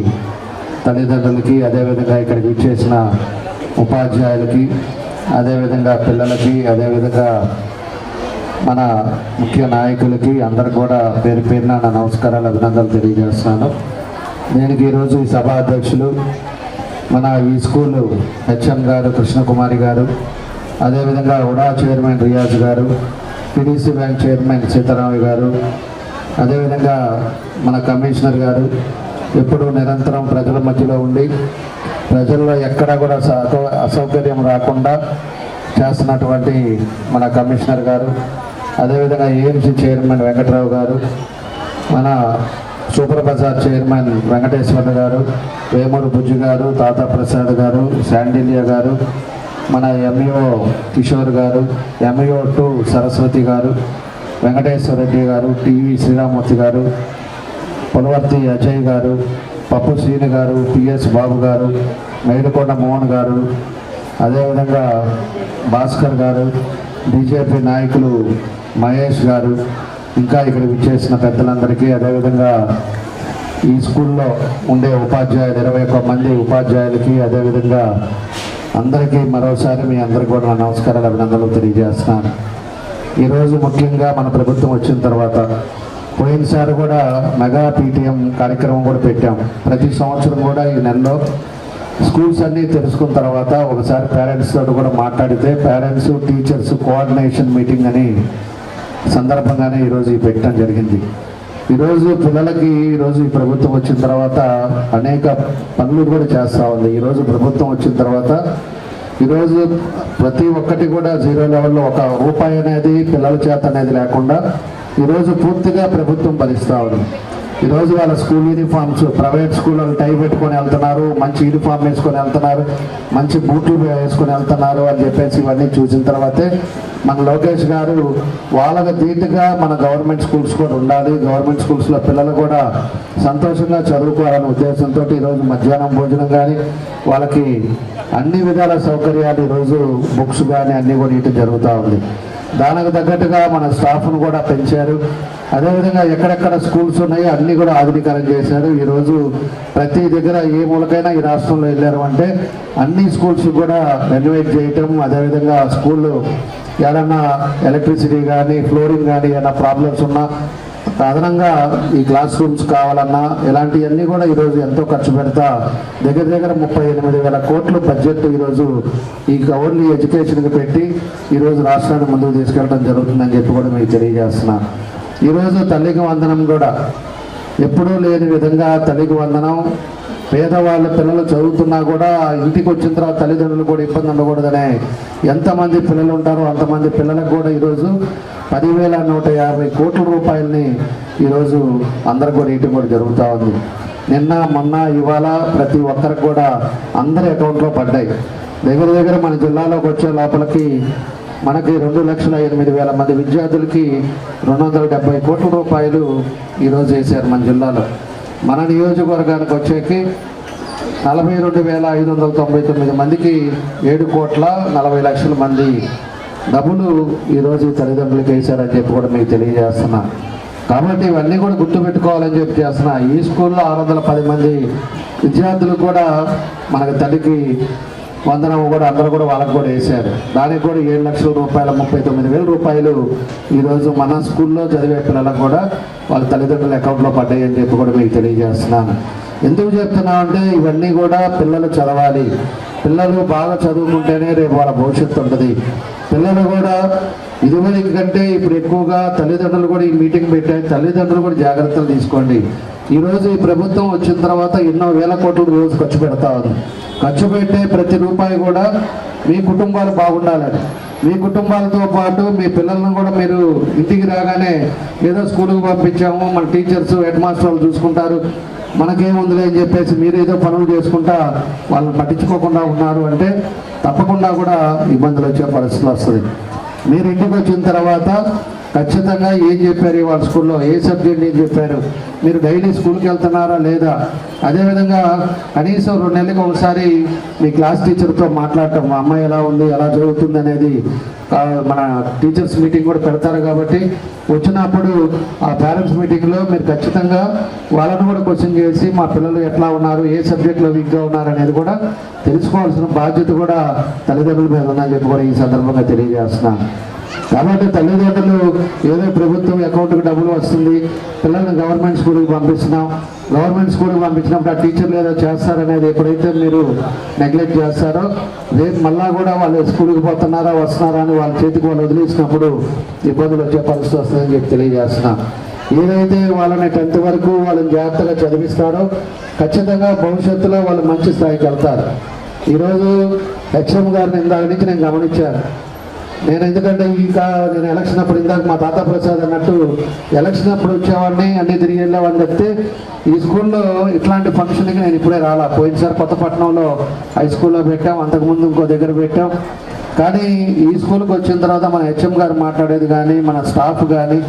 తల్లిదండ్రులకి, అదేవిధంగా ఇక్కడికి ఇచ్చేసిన ఉపాధ్యాయులకి, అదేవిధంగా పిల్లలకి, అదేవిధంగా మన ముఖ్య నాయకులకి అందరికి కూడా పేరు పేరున నా నమస్కారాలు, అభినందనలు తెలియజేస్తున్నాను. దీనికి ఈరోజు ఈ సభా అధ్యక్షులు మన ఈ స్కూలు హెచ్ఎం గారు కృష్ణకుమారి గారు, అదేవిధంగా ఉడా చైర్మన్ రియాజ్ గారు, పిడిసి బ్యాంక్ చైర్మన్ సీతారామయ్య గారు, అదేవిధంగా మన కమిషనర్ గారు ఎప్పుడూ నిరంతరం ప్రజల మధ్యలో ఉండి ప్రజల్లో ఎక్కడా కూడా అసౌకర్యం రాకుండా చేస్తున్నటువంటి మన కమిషనర్ గారు, అదేవిధంగా ఏఎంసీ చైర్మన్ వెంకట్రావు గారు, మన సూపర్ బజార్ చైర్మన్ వెంకటేశ్వర్లు గారు, వేమూరు బుజ్జి గారు, తాతా ప్రసాద్ గారు, శాండిలియా గారు, మన ఎంఈఓ కిషోర్ గారు, ఎంఈఓ 2 సరస్వతి గారు, వెంకటేశ్వర రెడ్డి గారు, టీవీ శ్రీరామూర్తి గారు, పులవర్తి అజయ్ గారు, పప్పు శ్రీని గారు, పిఎస్ బాబు గారు, మేడుకొండ మోహన్ గారు, అదేవిధంగా భాస్కర్ గారు, బీజేపీ నాయకులు మహేష్ గారు, ఇంకా ఇక్కడ విచ్చేసిన పెద్దలందరికీ, అదేవిధంగా ఈ స్కూల్లో ఉండే ఉపాధ్యాయులు 21 మంది ఉపాధ్యాయులకి, అదేవిధంగా అందరికీ మరోసారి మీ అందరికీ కూడా నా నమస్కారాలు, అభినందనలు తెలియజేస్తున్నాను. ఈరోజు ముఖ్యంగా మన ప్రభుత్వం వచ్చిన తర్వాత పోయినసారి కూడా మెగా పీటీఎం కార్యక్రమం కూడా పెట్టాం. ప్రతి సంవత్సరం కూడా ఈ నెలలో స్కూల్స్ అన్నీ తెలుసుకున్న తర్వాత ఒకసారి పేరెంట్స్ తోటి కూడా మాట్లాడితే పేరెంట్స్ టీచర్స్ కోఆర్డినేషన్ మీటింగ్ అని సందర్భంగానే ఈరోజు పెట్టడం జరిగింది. ఈరోజు పిల్లలకి ఈరోజు ఈ ప్రభుత్వం వచ్చిన తర్వాత అనేక పనులు కూడా చేస్తూ ఉంది. ఈరోజు ప్రభుత్వం వచ్చిన తర్వాత ఈరోజు ప్రతి ఒక్కటి కూడా 0 లెవెల్లో ఒక రూపాయి అనేది పిల్లల చేత అనేది లేకుండా ఈరోజు పూర్తిగా ప్రభుత్వం భరిస్తూ ఉంది. ఈరోజు వాళ్ళ స్కూల్ యూనిఫామ్స్, ప్రైవేట్ స్కూల్లో టై పెట్టుకొని వెళ్తున్నారు, మంచి యూనిఫామ్ వేసుకొని వెళ్తున్నారు, మంచి బూట్లు వేసుకొని వెళ్తున్నారు అని చెప్పేసి ఇవన్నీ చూసిన తర్వాతే మన లోకేష్ గారు వాళ్ళకి ధీటుగా మన గవర్నమెంట్ స్కూల్స్ కూడా ఉండాలి, గవర్నమెంట్ స్కూల్స్లో పిల్లలు కూడా సంతోషంగా చదువుకోవాలనే ఉద్దేశంతో ఈరోజు మధ్యాహ్నం భోజనం కానీ వాళ్ళకి అన్ని విధాల సౌకర్యాలు ఈరోజు బుక్స్ కానీ అన్నీ కూడా ఇటు జరుగుతూ ఉంది. దానికి తగ్గట్టుగా మన స్టాఫ్ను కూడా పెంచారు. అదేవిధంగా ఎక్కడెక్కడ స్కూల్స్ ఉన్నాయో అన్నీ కూడా ఆధునీకరణ చేశారు. ఈరోజు ప్రతి దగ్గర ఏ మూలకైనా ఈ రాష్ట్రంలో వెళ్ళారు అంటే అన్ని స్కూల్స్ కూడా రెనోవేట్ చేయటం, అదేవిధంగా స్కూళ్ళు ఏదన్నా ఎలక్ట్రిసిటీ కానీ ఫ్లోరింగ్ కానీ ఏదైనా ప్రాబ్లమ్స్ ఉన్నా అదనంగా ఈ క్లాస్ రూమ్స్ కావాలన్నా ఇలాంటివన్నీ కూడా ఈరోజు ఎంతో ఖర్చు పెడతా దగ్గర 38,000 కోట్లు బడ్జెట్ ఈరోజు ఈ ఓన్లీ ఎడ్యుకేషన్కి పెట్టి ఈరోజు రాష్ట్రాన్ని ముందుకు తీసుకెళ్ళడం జరుగుతుందని చెప్పి కూడా మీకు తెలియజేస్తున్నాను. ఈరోజు తల్లికి వందనం కూడా ఎప్పుడూ లేని విధంగా తల్లికి వందనం, పేదవాళ్ళ పిల్లలు చదువుతున్నా కూడా ఇంటికి వచ్చిన తర్వాత తల్లిదండ్రులు కూడా ఇబ్బంది ఉండకూడదనే ఎంతమంది పిల్లలు ఉంటారో అంతమంది పిల్లలకు కూడా ఈరోజు 10,150 కోట్ల రూపాయలని ఈరోజు అందరికి కూడా ఇటు కూడా జరుగుతూ ఉంది. నిన్న మొన్న ఇవాళ ప్రతి ఒక్కరికి కూడా అందరి అకౌంట్లో పడ్డాయి. దగ్గర మన జిల్లాలోకి వచ్చే లోపలికి మనకి 2,08,000 మంది విద్యార్థులకి 270 కోట్ల రూపాయలు ఈరోజు వేశారు మన జిల్లాలో. మన నియోజకవర్గానికి వచ్చేకి 42,599 మందికి 7,40,00,000 మంది డబ్బులు ఈరోజు తల్లిదండ్రులకి వేశారని చెప్పి కూడా మీకు తెలియజేస్తున్నా. కాబట్టి ఇవన్నీ కూడా గుర్తుపెట్టుకోవాలని చెప్పి చేస్తున్నా. ఈ స్కూల్లో 610 మంది విద్యార్థులు కూడా మనకి తల్లికి వందనం కూడా అందరూ కూడా వాళ్ళకు కూడా వేశారు. దానికి కూడా 7 లక్షల రూపాయల 39,000 రూపాయలు ఈరోజు మన స్కూల్లో చదివే పిల్లలకు కూడా వాళ్ళ తల్లిదండ్రుల అకౌంట్లో పడ్డాయి అని చెప్పి కూడా మీకు తెలియజేస్తున్నాను. ఎందుకు చెప్తున్నామంటే ఇవన్నీ కూడా పిల్లలు చదవాలి. పిల్లలు బాగా చదువుకుంటేనే రేపు వాళ్ళ భవిష్యత్తు ఉంటుంది. పిల్లలు కూడా ఇదివరకు కంటే ఇప్పుడు ఎక్కువగా తల్లిదండ్రులు కూడా ఈ మీటింగ్ పెట్టారు. తల్లిదండ్రులు కూడా జాగ్రత్తలు తీసుకోండి. ఈరోజు ఈ ప్రభుత్వం వచ్చిన తర్వాత ఎన్నో వేల కోట్లు రోజు ఖర్చు పెడతా ఉంది. ఖర్చు పెట్టే ప్రతి రూపాయి కూడా మీ కుటుంబాలు బాగుండాలని, మీ కుటుంబాలతో పాటు మీ పిల్లలను కూడా మీరు ఇంటికి రాగానే ఏదో స్కూల్కి పంపించాము, మన టీచర్స్ హెడ్ మాస్టర్ వాళ్ళు చూసుకుంటారు, మనకేముందిలే అని చెప్పేసి మీరు ఏదో పనులు చేసుకుంటా వాళ్ళని పట్టించుకోకుండా ఉన్నారు అంటే తప్పకుండా కూడా ఇబ్బందులు వచ్చే పరిస్థితులు వస్తుంది. మీరు ఇంటికి వచ్చిన తర్వాత ఖచ్చితంగా ఏం చెప్పారు వాళ్ళ స్కూల్లో, ఏ సబ్జెక్ట్ ఏం చెప్పారు, మీరు డైలీ స్కూల్కి వెళ్తున్నారా లేదా, అదేవిధంగా కనీసం 2 నెలలకు ఒకసారి మీ క్లాస్ టీచర్తో మాట్లాడటం, మా అమ్మాయి ఎలా ఉంది, ఎలా చదువుతుంది అనేది మన టీచర్స్ మీటింగ్ కూడా పెడతారు. కాబట్టి వచ్చినప్పుడు ఆ పేరెంట్స్ మీటింగ్లో మీరు ఖచ్చితంగా వాళ్ళను కూడా క్వశ్చన్ చేసి మా పిల్లలు ఎట్లా ఉన్నారు, ఏ సబ్జెక్ట్లో వీక్గా ఉన్నారు అనేది కూడా తెలుసుకోవాల్సిన బాధ్యత కూడా తల్లిదండ్రుల మీద ఉందని చెప్పి కూడా ఈ సందర్భంగా తెలియజేస్తున్నాను. కాబట్టి తల్లిదండ్రులు ఏదో ప్రభుత్వం అకౌంట్కి డబ్బులు వస్తుంది, పిల్లల్ని గవర్నమెంట్ స్కూల్కి పంపిస్తున్నాం, గవర్నమెంట్ స్కూల్కి పంపించినప్పుడు ఆ టీచర్లు ఏదో చేస్తారనేది ఎప్పుడైతే మీరు నెగ్లెక్ట్ చేస్తారో రేపు మళ్ళా కూడా వాళ్ళు స్కూల్కి పోతున్నారా వస్తున్నారా అని వాళ్ళ చేతికి వాళ్ళు వదిలేసినప్పుడు ఇబ్బందులు వచ్చే పరిస్థితి వస్తుందని చెప్పి తెలియజేస్తున్నాం. ఏదైతే వాళ్ళని 10th వరకు వాళ్ళని జాగ్రత్తగా చదివిస్తారో ఖచ్చితంగా భవిష్యత్తులో వాళ్ళు మంచి స్థాయికి వెళ్తారు. ఈరోజు హెచ్ఎం గారిని ఇందాక నుంచి నేను గమనించాను. నేను ఎందుకంటే ఇంకా నేను ఎలక్షన్ అప్పుడు ఇందాక మా తాతా ప్రసాద్ అన్నట్టు ఎలక్షన్ అప్పుడు వచ్చేవాడిని అన్ని తిరిగి వెళ్ళేవాడిని చెప్తే ఈ స్కూల్లో ఇట్లాంటి ఫంక్షన్కి నేను ఇప్పుడే రాలా. పోయినసారి కొత్తపట్నంలో హై స్కూల్లో పెట్టాం, అంతకుముందు ఇంకో దగ్గర పెట్టాం. కానీ ఈ స్కూల్కి వచ్చిన తర్వాత మన హెచ్ఎం గారు మాట్లాడేది కానీ, మన స్టాఫ్ కానీ,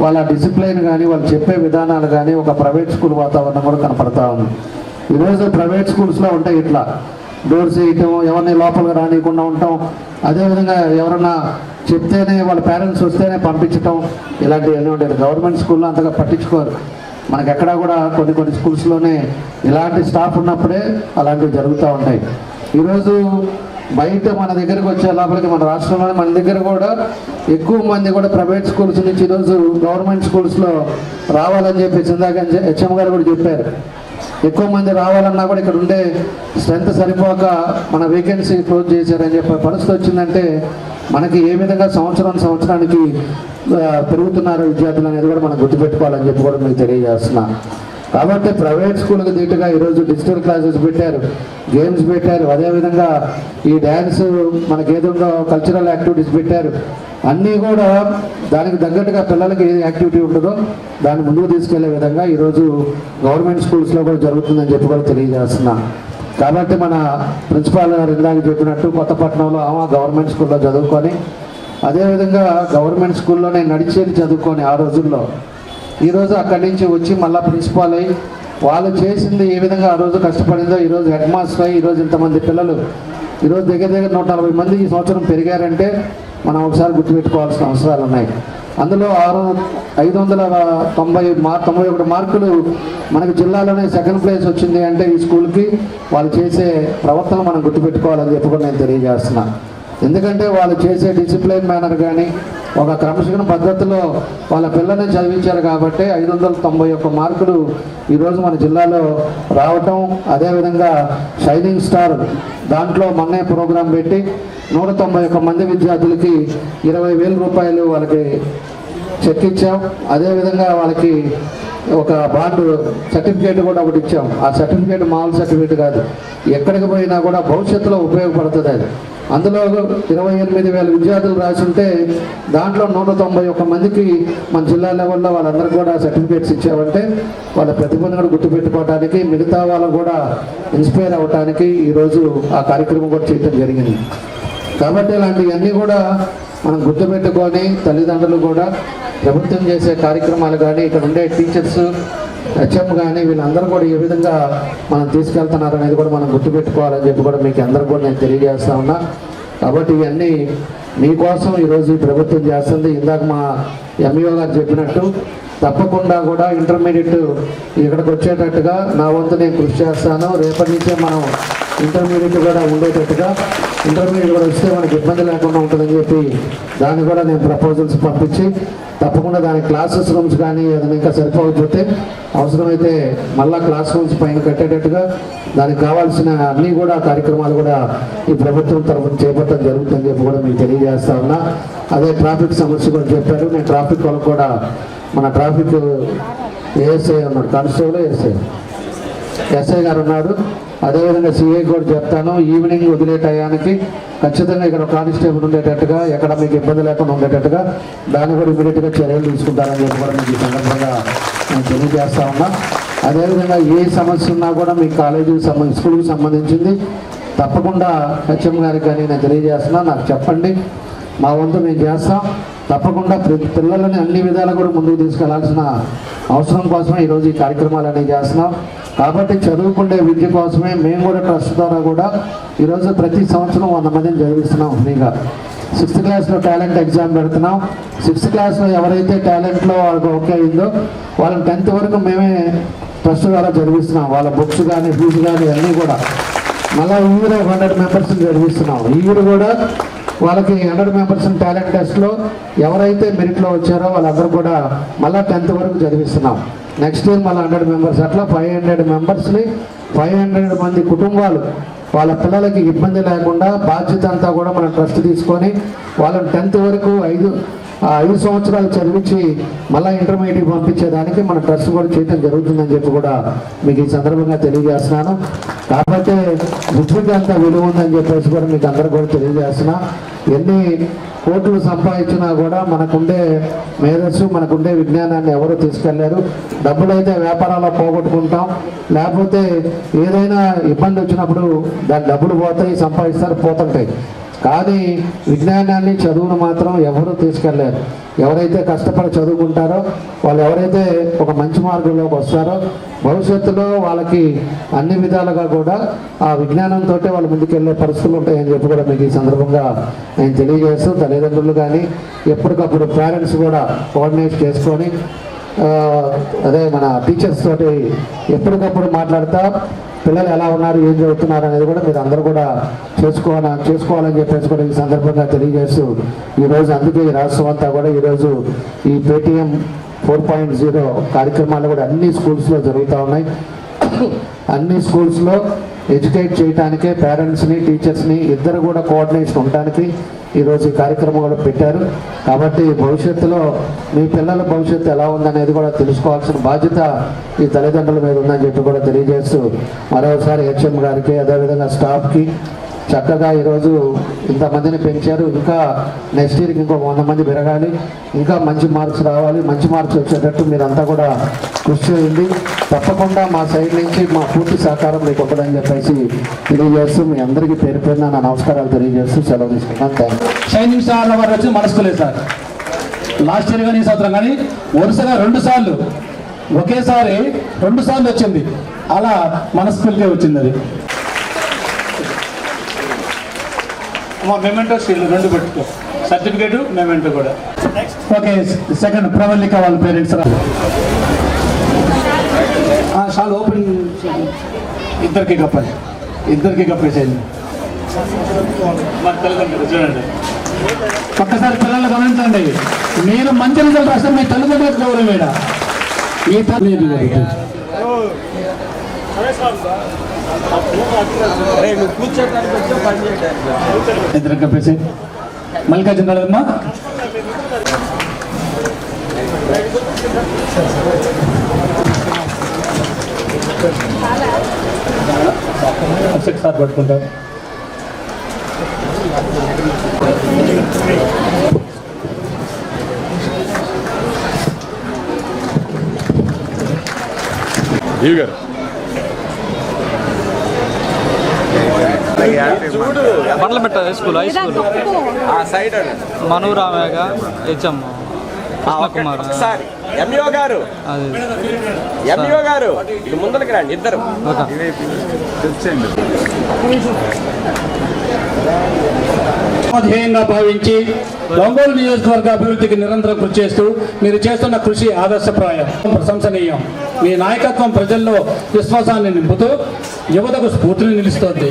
వాళ్ళ డిసిప్లైన్ కానీ, వాళ్ళు చెప్పే విధానాలు కానీ ఒక ప్రైవేట్ స్కూల్ వాతావరణం కూడా కనపడతా ఉంది. ఈరోజు ప్రైవేట్ స్కూల్స్లో ఉంటాయి ఇట్లా డోర్స్ వేయటం, ఎవరిని లోపలికి రానియకుండా ఉంటాం, అదేవిధంగా ఎవరన్నా చెప్తేనే వాళ్ళ పేరెంట్స్ వస్తేనే పంపించటం, ఇలాంటివన్నీ ఉంటాయి. గవర్నమెంట్ స్కూల్లో అంతగా పట్టించుకోరు. మనకి ఎక్కడా కూడా కొన్ని స్కూల్స్లోనే ఇలాంటి స్టాఫ్ ఉన్నప్పుడే అలాంటివి జరుగుతూ ఉంటాయి. ఈరోజు బయట మన దగ్గరకు వచ్చే లోపలికి మన రాష్ట్రంలో మన దగ్గర కూడా ఎక్కువ మంది కూడా ప్రైవేట్ స్కూల్స్ నుంచి ఈరోజు గవర్నమెంట్ స్కూల్స్లో రావాలని చెప్పేసి ఇందాక హెచ్ఎం గారు కూడా చెప్పారు. ఎక్కువ మంది రావాలన్నా కూడా ఇక్కడ ఉండే స్ట్రెంత్ సరిపోక మన వేకెన్సీ క్లోజ్ చేశారని చెప్పే పరిస్థితి వచ్చిందంటే మనకి ఏ విధంగా సంవత్సరానికి పెరుగుతున్నారు విద్యార్థులు అనేది కూడా మనం గుర్తుపెట్టుకోవాలని చెప్పి కూడా మీకు తెలియజేస్తున్నా. కాబట్టి ప్రైవేట్ స్కూల్కి దీటుగా ఈరోజు డిజిటల్ క్లాసెస్ పెట్టారు, గేమ్స్ పెట్టారు, అదేవిధంగా ఈ డ్యాన్స్ మనకి ఏదో కల్చరల్ యాక్టివిటీస్ పెట్టారు. అన్నీ కూడా దానికి తగ్గట్టుగా పిల్లలకి ఏది యాక్టివిటీ ఉంటుందో దాన్ని ముందుకు తీసుకెళ్లే విధంగా ఈరోజు గవర్నమెంట్ స్కూల్స్లో కూడా జరుగుతుందని చెప్పి కూడా తెలియజేస్తున్నా. కాబట్టి మన ప్రిన్సిపాల్ గారు ఇందాక చెప్పినట్టు కొత్తపట్నంలో గవర్నమెంట్ స్కూల్లో చదువుకొని, అదేవిధంగా గవర్నమెంట్ స్కూల్లోనే నడిచేది చదువుకొని ఆ రోజుల్లో ఈరోజు అక్కడి నుంచి వచ్చి మళ్ళీ ప్రిన్సిపాల్ అయ్యి వాళ్ళు చేసింది ఏ విధంగా ఆ రోజు కష్టపడిందో ఈరోజు హెడ్ మాస్టర్ అయ్యి ఈరోజు ఇంతమంది పిల్లలు ఈరోజు దగ్గర 140 మంది ఈ సంవత్సరం పెరిగారంటే మనం ఒకసారి గుర్తుపెట్టుకోవాల్సిన అవసరాలు ఉన్నాయి. అందులో 591 మార్కులు మనకి జిల్లాలోనే సెకండ్ ప్లేస్ వచ్చింది అంటే ఈ స్కూల్కి వాళ్ళు చేసే ప్రవర్తన మనం గుర్తుపెట్టుకోవాలని చెప్పి కూడా నేను తెలియజేస్తున్నా. ఎందుకంటే వాళ్ళు చేసే డిసిప్లైన్ మేనర్ కానీ ఒక క్రమశిక్షణ పద్ధతిలో వాళ్ళ పిల్లల్ని చదివించారు కాబట్టి 591 మార్కులు ఈరోజు మన జిల్లాలో రావటం, అదేవిధంగా షైనింగ్ స్టార్ దాంట్లో మొన్నే ప్రోగ్రాం పెట్టి 191 మంది విద్యార్థులకి 20,000 రూపాయలు వాళ్ళకి చెక్ ఇచ్చాం. అదేవిధంగా వాళ్ళకి ఒక బాండ్ సర్టిఫికేట్ కూడా ఒకటి ఇచ్చాం. ఆ సర్టిఫికేట్ మామూలు సర్టిఫికేట్ కాదు, ఎక్కడికి పోయినా కూడా భవిష్యత్తులో ఉపయోగపడుతుంది. అది అందులో 28,000 విద్యార్థులు రాసి ఉంటే దాంట్లో 191 మందికి మన జిల్లా లెవెల్లో వాళ్ళందరికీ కూడా సర్టిఫికేట్స్ ఇచ్చామంటే వాళ్ళ ప్రతిభను కూడా గుర్తుపెట్టుకోవడానికి, మిగతా వాళ్ళు కూడా ఇన్స్పైర్ అవ్వడానికి ఈరోజు ఆ కార్యక్రమం కూడా చేయడం జరిగింది. కాబట్టి ఇలాంటివన్నీ కూడా మనం గుర్తుపెట్టుకొని తల్లిదండ్రులు కూడా ప్రభుత్వం చేసే కార్యక్రమాలు కానీ ఇక్కడ ఉండే టీచర్స్ హెచ్ఎం కానీ వీళ్ళందరూ కూడా ఏ విధంగా మనం తీసుకెళ్తున్నారు అనేది కూడా మనం గుర్తుపెట్టుకోవాలని చెప్పి కూడా మీకు అందరూ కూడా నేను తెలియజేస్తా ఉన్నా. కాబట్టి ఇవన్నీ మీకోసం ఈరోజు ఈ ప్రభుత్వం చేస్తుంది. ఇందాక మా ఎంఈఓ గారు చెప్పినట్టు తప్పకుండా కూడా ఇంటర్మీడియట్ ఇక్కడికి వచ్చేటట్టుగా నా వంతు నేను కృషి చేస్తాను. రేపటి నుంచే మనం ఇంటర్మీడియట్ కూడా ఉండేటట్టుగా, ఇంటర్మీడియట్ కూడా వస్తే మనకి ఇబ్బంది లేకుండా ఉంటుందని చెప్పి దాన్ని కూడా నేను ప్రపోజల్స్ పంపించి తప్పకుండా దాని క్లాసెస్ రూమ్స్ కానీ ఏదైనా ఇంకా సరిపోకపోతే అవసరమైతే మళ్ళా క్లాస్ రూమ్స్ పైన కట్టేటట్టుగా దానికి కావాల్సిన అన్ని కూడా కార్యక్రమాలు కూడా ఈ ప్రభుత్వం తరఫున చేపట్టడం జరుగుతుందని చెప్పి కూడా మీకు తెలియజేస్తా ఉన్నా. అదే ట్రాఫిక్ సమస్య కూడా చెప్పారు. నేను ట్రాఫిక్ వాళ్ళకు కూడా మన ట్రాఫిక్ ఏఎస్ఐ ఉన్నాడు, కానిస్టేబుల్ ఎస్ఐ గారు ఉన్నారు. అదేవిధంగా సిఐ కూడా చెప్తాను, ఈవినింగ్ వదిలే టయానికి ఖచ్చితంగా ఇక్కడ కానిస్టేబుల్ ఉండేటట్టుగా, ఎక్కడ మీకు ఇబ్బంది లేకుండా ఉండేటట్టుగా దాన్ని కూడా ఇమీడియట్గా చర్యలు తీసుకుంటారని చెప్పి కూడా మీకు ఈ సందర్భంగా నేను తెలియజేస్తా ఉన్నా. అదేవిధంగా ఏ సమస్య ఉన్నా కూడా మీ కాలేజీకి స్కూల్కి సంబంధించింది తప్పకుండా హెచ్ఎం గారికి కానీ నేను తెలియజేస్తున్నా, నాకు చెప్పండి, మా వంతు మేము చేస్తాం. తప్పకుండా పిల్లలని అన్ని విధాలు కూడా ముందుకు తీసుకెళ్లాల్సిన అవసరం కోసమే ఈరోజు ఈ కార్యక్రమాలు అనేవి చేస్తున్నాం. కాబట్టి చదువుకునే విద్య కోసమే మేము కూడా ట్రస్ట్ ద్వారా కూడా ఈరోజు ప్రతి సంవత్సరం 100 మందిని చదివిస్తున్నాం ఫ్రీగా. 6th క్లాస్లో టాలెంట్ ఎగ్జామ్ పెడుతున్నాం. 6th క్లాస్లో ఎవరైతే టాలెంట్లో వాళ్ళకి ఓకే అయిందో వాళ్ళని 10th వరకు మేమే ట్రస్ట్ ద్వారా చదివిస్తున్నాం. వాళ్ళ బుక్స్ కానీ ఫీజు కానీ అన్నీ కూడా మళ్ళీ ఈ ఇయర్ 100 మెంబర్స్ని చదివిస్తున్నాం. ఈ ఇయర్ కూడా వాళ్ళకి 100 మెంబర్స్ టాలెంట్ టెస్ట్లో ఎవరైతే మెరిట్లో వచ్చారో వాళ్ళందరూ కూడా మళ్ళీ 10th వరకు చదివిస్తున్నాం. నెక్స్ట్ ఇయర్ మళ్ళీ 100 మెంబర్స్, అట్లా 500 మెంబర్స్ని 500 మంది కుటుంబాలు వాళ్ళ పిల్లలకి ఇబ్బంది లేకుండా బాధ్యత అంతా కూడా మన ట్రస్ట్ తీసుకొని వాళ్ళని 10th వరకు 5 సంవత్సరాలు చదివించి మళ్ళీ ఇంటర్మీడియట్ పంపించేదానికి మన ట్రస్ట్ కూడా చేయడం జరుగుతుందని చెప్పి కూడా మీకు ఈ సందర్భంగా తెలియజేస్తున్నాను. కాబట్టి విద్యకి అంత విలువ ఉందని చెప్పేసి కూడా మీకు అందరూ కూడా తెలియజేస్తున్నా. ఎన్ని కోట్లు సంపాదించినా కూడా మనకుండే మేధస్సు, మనకుండే విజ్ఞానాన్ని ఎవరు తీసుకెళ్లారు. డబ్బులైతే వ్యాపారాల్లో పోగొట్టుకుంటాం, లేకపోతే ఏదైనా ఇబ్బంది వచ్చినప్పుడు దాని డబ్బులు పోతాయి, సంపాదిస్తారు, పోతుంటాయి. కానీ విజ్ఞానాన్ని, చదువును మాత్రం ఎవరు తీసుకెళ్లారు. ఎవరైతే కష్టపడి చదువుకుంటారో వాళ్ళు ఎవరైతే ఒక మంచి మార్గంలోకి వస్తారో భవిష్యత్తులో వాళ్ళకి అన్ని విధాలుగా కూడా ఆ విజ్ఞానంతో వాళ్ళు ముందుకెళ్లే పరిస్థితులు ఉంటాయని చెప్పి కూడా మీకు ఈ సందర్భంగా నేను తెలియజేస్తూ, తల్లిదండ్రులు కానీ ఎప్పటికప్పుడు పేరెంట్స్ కూడా కోఆర్డినేట్ చేసుకొని అదే మన టీచర్స్ తోటి ఎప్పటికప్పుడు మాట్లాడుతూ పిల్లలు ఎలా ఉన్నారు, ఏం చదువుతున్నారు అనేది కూడా మీరు అందరూ కూడా చేసుకోవాలని చెప్పేసి కూడా ఈ సందర్భంగా తెలియజేస్తూ ఈరోజు అందుకే ఈ రాష్ట్రం అంతా కూడా ఈరోజు ఈ పేటీఎం 4.0 కార్యక్రమాలు కూడా అన్ని స్కూల్స్లో జరుగుతూ ఉన్నాయి. అన్ని స్కూల్స్లో ఎడ్యుకేట్ చేయడానికే పేరెంట్స్ని, టీచర్స్ని ఇద్దరు కూడా కోఆర్డినేషన్ ఉండడానికి ఈరోజు ఈ కార్యక్రమం కూడా పెట్టారు. కాబట్టి భవిష్యత్తులో మీ పిల్లల భవిష్యత్తు ఎలా ఉందనేది కూడా తెలుసుకోవాల్సిన బాధ్యత ఈ తల్లిదండ్రుల మీద ఉందని చెప్పి కూడా తెలియజేస్తూ మరోసారి హెచ్ఎం గారికి, అదేవిధంగా స్టాఫ్కి చక్కగా ఈరోజు ఇంతమందిని పెంచారు. ఇంకా నెక్స్ట్ ఇయర్కి ఇంకో 100 మంది పెరగాలి, ఇంకా మంచి మార్క్స్ రావాలి. మంచి మార్క్స్ వచ్చేటట్టు మీరంతా కూడా కృషి చేయండి. తప్పకుండా మా సైడ్ నుంచి మా పూర్తి సహకారం మీకు ఉంటుందని చెప్పేసి తెలియజేస్తూ మీ అందరికీ పేరు పేరున నా నమస్కారాలు తెలియజేస్తూ సెలవు తీసుకున్నాను. Thank you. Shining star award వచ్చి మనసుకోలేదు సార్. లాస్ట్ ఇయర్ కానీ ఈ సంవత్సరం కానీ వరుసగా 2 సార్లు ఒకేసారి 2 సార్లు వచ్చింది. అలా మన స్కూల్కే వచ్చింది అది. మా మెమెంటో షీల్డ్ 2 పెట్టుకో, సర్టిఫికేట్ మెమెంటో కూడా. ఓకే, సెకండ్ ప్రవల్లిక వాళ్ళ పేరెంట్స్ షాల్ ఓపెన్ ఇద్దరికి కప్పేసేయండి. చూడండి ఒక్కసారి పిల్లలు గమనించండి. మీరు మంచి రిజల్ట్ రాస్తే మీ తల్లిదండ్రులకు గౌరవం వేడ మీ ఇద్దరు కప్పేసి మల్లికార్జున రాదమ్మా. సార్ పట్టుకుంటారు. బండ్లమెట్ట స్కూల్, హై స్కూల్ మనూరామేగ హెచ్ఎం కుమార్ ఎంఈఓ గారు ముందరికి రండి ఇద్దరు. ధ్యేయంగా భావించి ఒంగోలు నియోజకవర్గ అభివృద్ధికి నిరంతరం కృషి చేస్తూ మీరు చేస్తున్న కృషి ఆదర్శప్రాయం, ప్రశంసనీయం. మీ నాయకత్వం ప్రజల్లో విశ్వాసాన్ని నింపుతూ యువతకు స్ఫూర్తిని నిలుస్తోంది.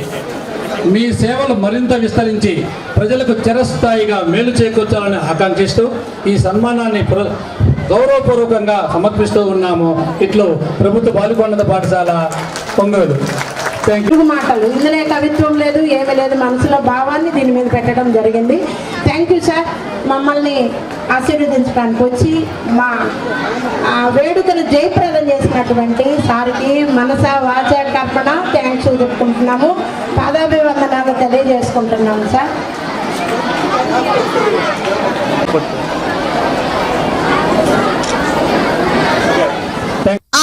మీ సేవలు మరింత విస్తరించి ప్రజలకు చిరస్థాయిగా మేలు చేకూర్చాలని ఆకాంక్షిస్తూ ఈ సన్మానాన్ని గౌరవపూర్వకంగా సమర్పిస్తూ ఉన్నాము. ఇట్లు ప్రభుత్వ బాలికోన్నత పాఠశాల ఒంగోలు. మాటలు ఇందులో కవిత్వం లేదు, ఏమీ లేదు, మనసులో భావాన్ని దీని మీద పెట్టడం జరిగింది. Thank you sir. మమ్మల్ని ఆశీర్వదించడానికి వచ్చి మా వేడుకను జయప్రదం చేసినటువంటి సార్కి మనస వాచ కర్పణ థ్యాంక్స్ చెప్పుకుంటున్నాము. పాదాభివందనాలు తెలియజేసుకుంటున్నాము సార్.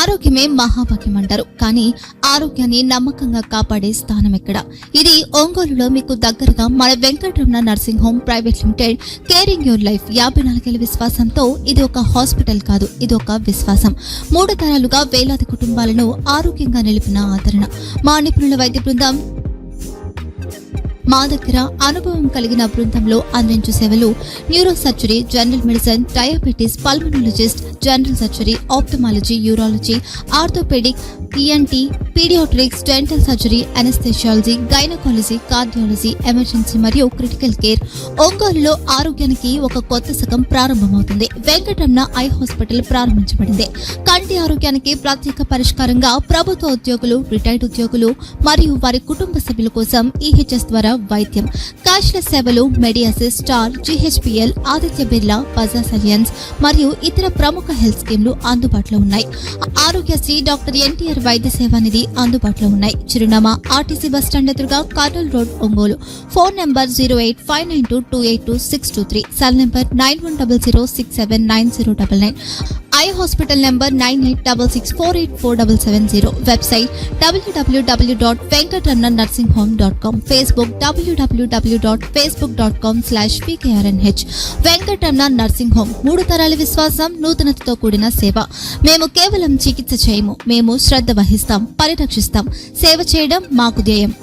ఆరోగ్యమే మహాభాగ్యం అంటారు, కానీ ఆరోగ్యాన్ని నమ్మకంగా కాపాడే స్థానం ఎక్కడ? ఇది ఒంగోలులో మీకు దగ్గరగా మన Venkataramana nursing home private limited. Caring your life 54 ఏళ్ల విశ్వాసంతో ఇది ఒక హాస్పిటల్ కాదు, ఇది ఒక విశ్వాసం. 3 తరాలుగా వేలాది కుటుంబాలను ఆరోగ్యంగా నిలిపిన ఆదరణ. మా నిపుణుల వైద్య బృందం మా దగ్గర అనుభవం కలిగిన బృందంలో అందించే సేవలు neuro surgery, general medicine, diabetes, pulmonologist, general surgery, ophthalmology, urology, orthopaedic, ENT, paediatrics, dental surgery, anaesthesiology, gynaecology, cardiology, emergency మరియు క్రిటికల్ కేర్. ఒంగోలులో ఆరోగ్యానికి ఒక కొత్త శకం ప్రారంభమవుతుంది. వెంకటరమణ ఐ హాస్పిటల్ ప్రారంభించబడింది. కంటి ఆరోగ్యానికి ప్రత్యేక పరిష్కారంగా ప్రభుత్వ ఉద్యోగులు, రిటైర్డ్ ఉద్యోగులు మరియు వారి కుటుంబ సభ్యుల కోసం EHS ద్వారా వైద్యం, క్యాష్లెస్ సేవలు, Medi Assist, Star, GHPL, Aditya Birla, Bajaj Allianz మరియు ఇతర ప్రముఖ హెల్త్ స్కీమ్లు అందుబాటులో ఉన్నాయి. ఆరోగ్యశ్రీ, డాక్టర్ NTR వైద్య సేవా నిధి అందుబాటులో ఉన్నాయి. చిరునామా RTC బస్టాండ్ ఎదురుగా, Kurnool road, Ongole. Phone number 08592282623, cell number 9100679099, eye hospital number 9866484770, website www.venkatramananursinghome.com, Facebook www.facebook.com/VKRNH. Venkataramana nursing home, 3 తరాల విశ్వాసం, నూతనతతో కూడిన సేవ. మేము కేవలం చికిత్స చేయము, మేము శ్రద్ధ వహిస్తాం, పరిరక్షిస్తాం. సేవ చేయడం మాకు ధ్యేయం.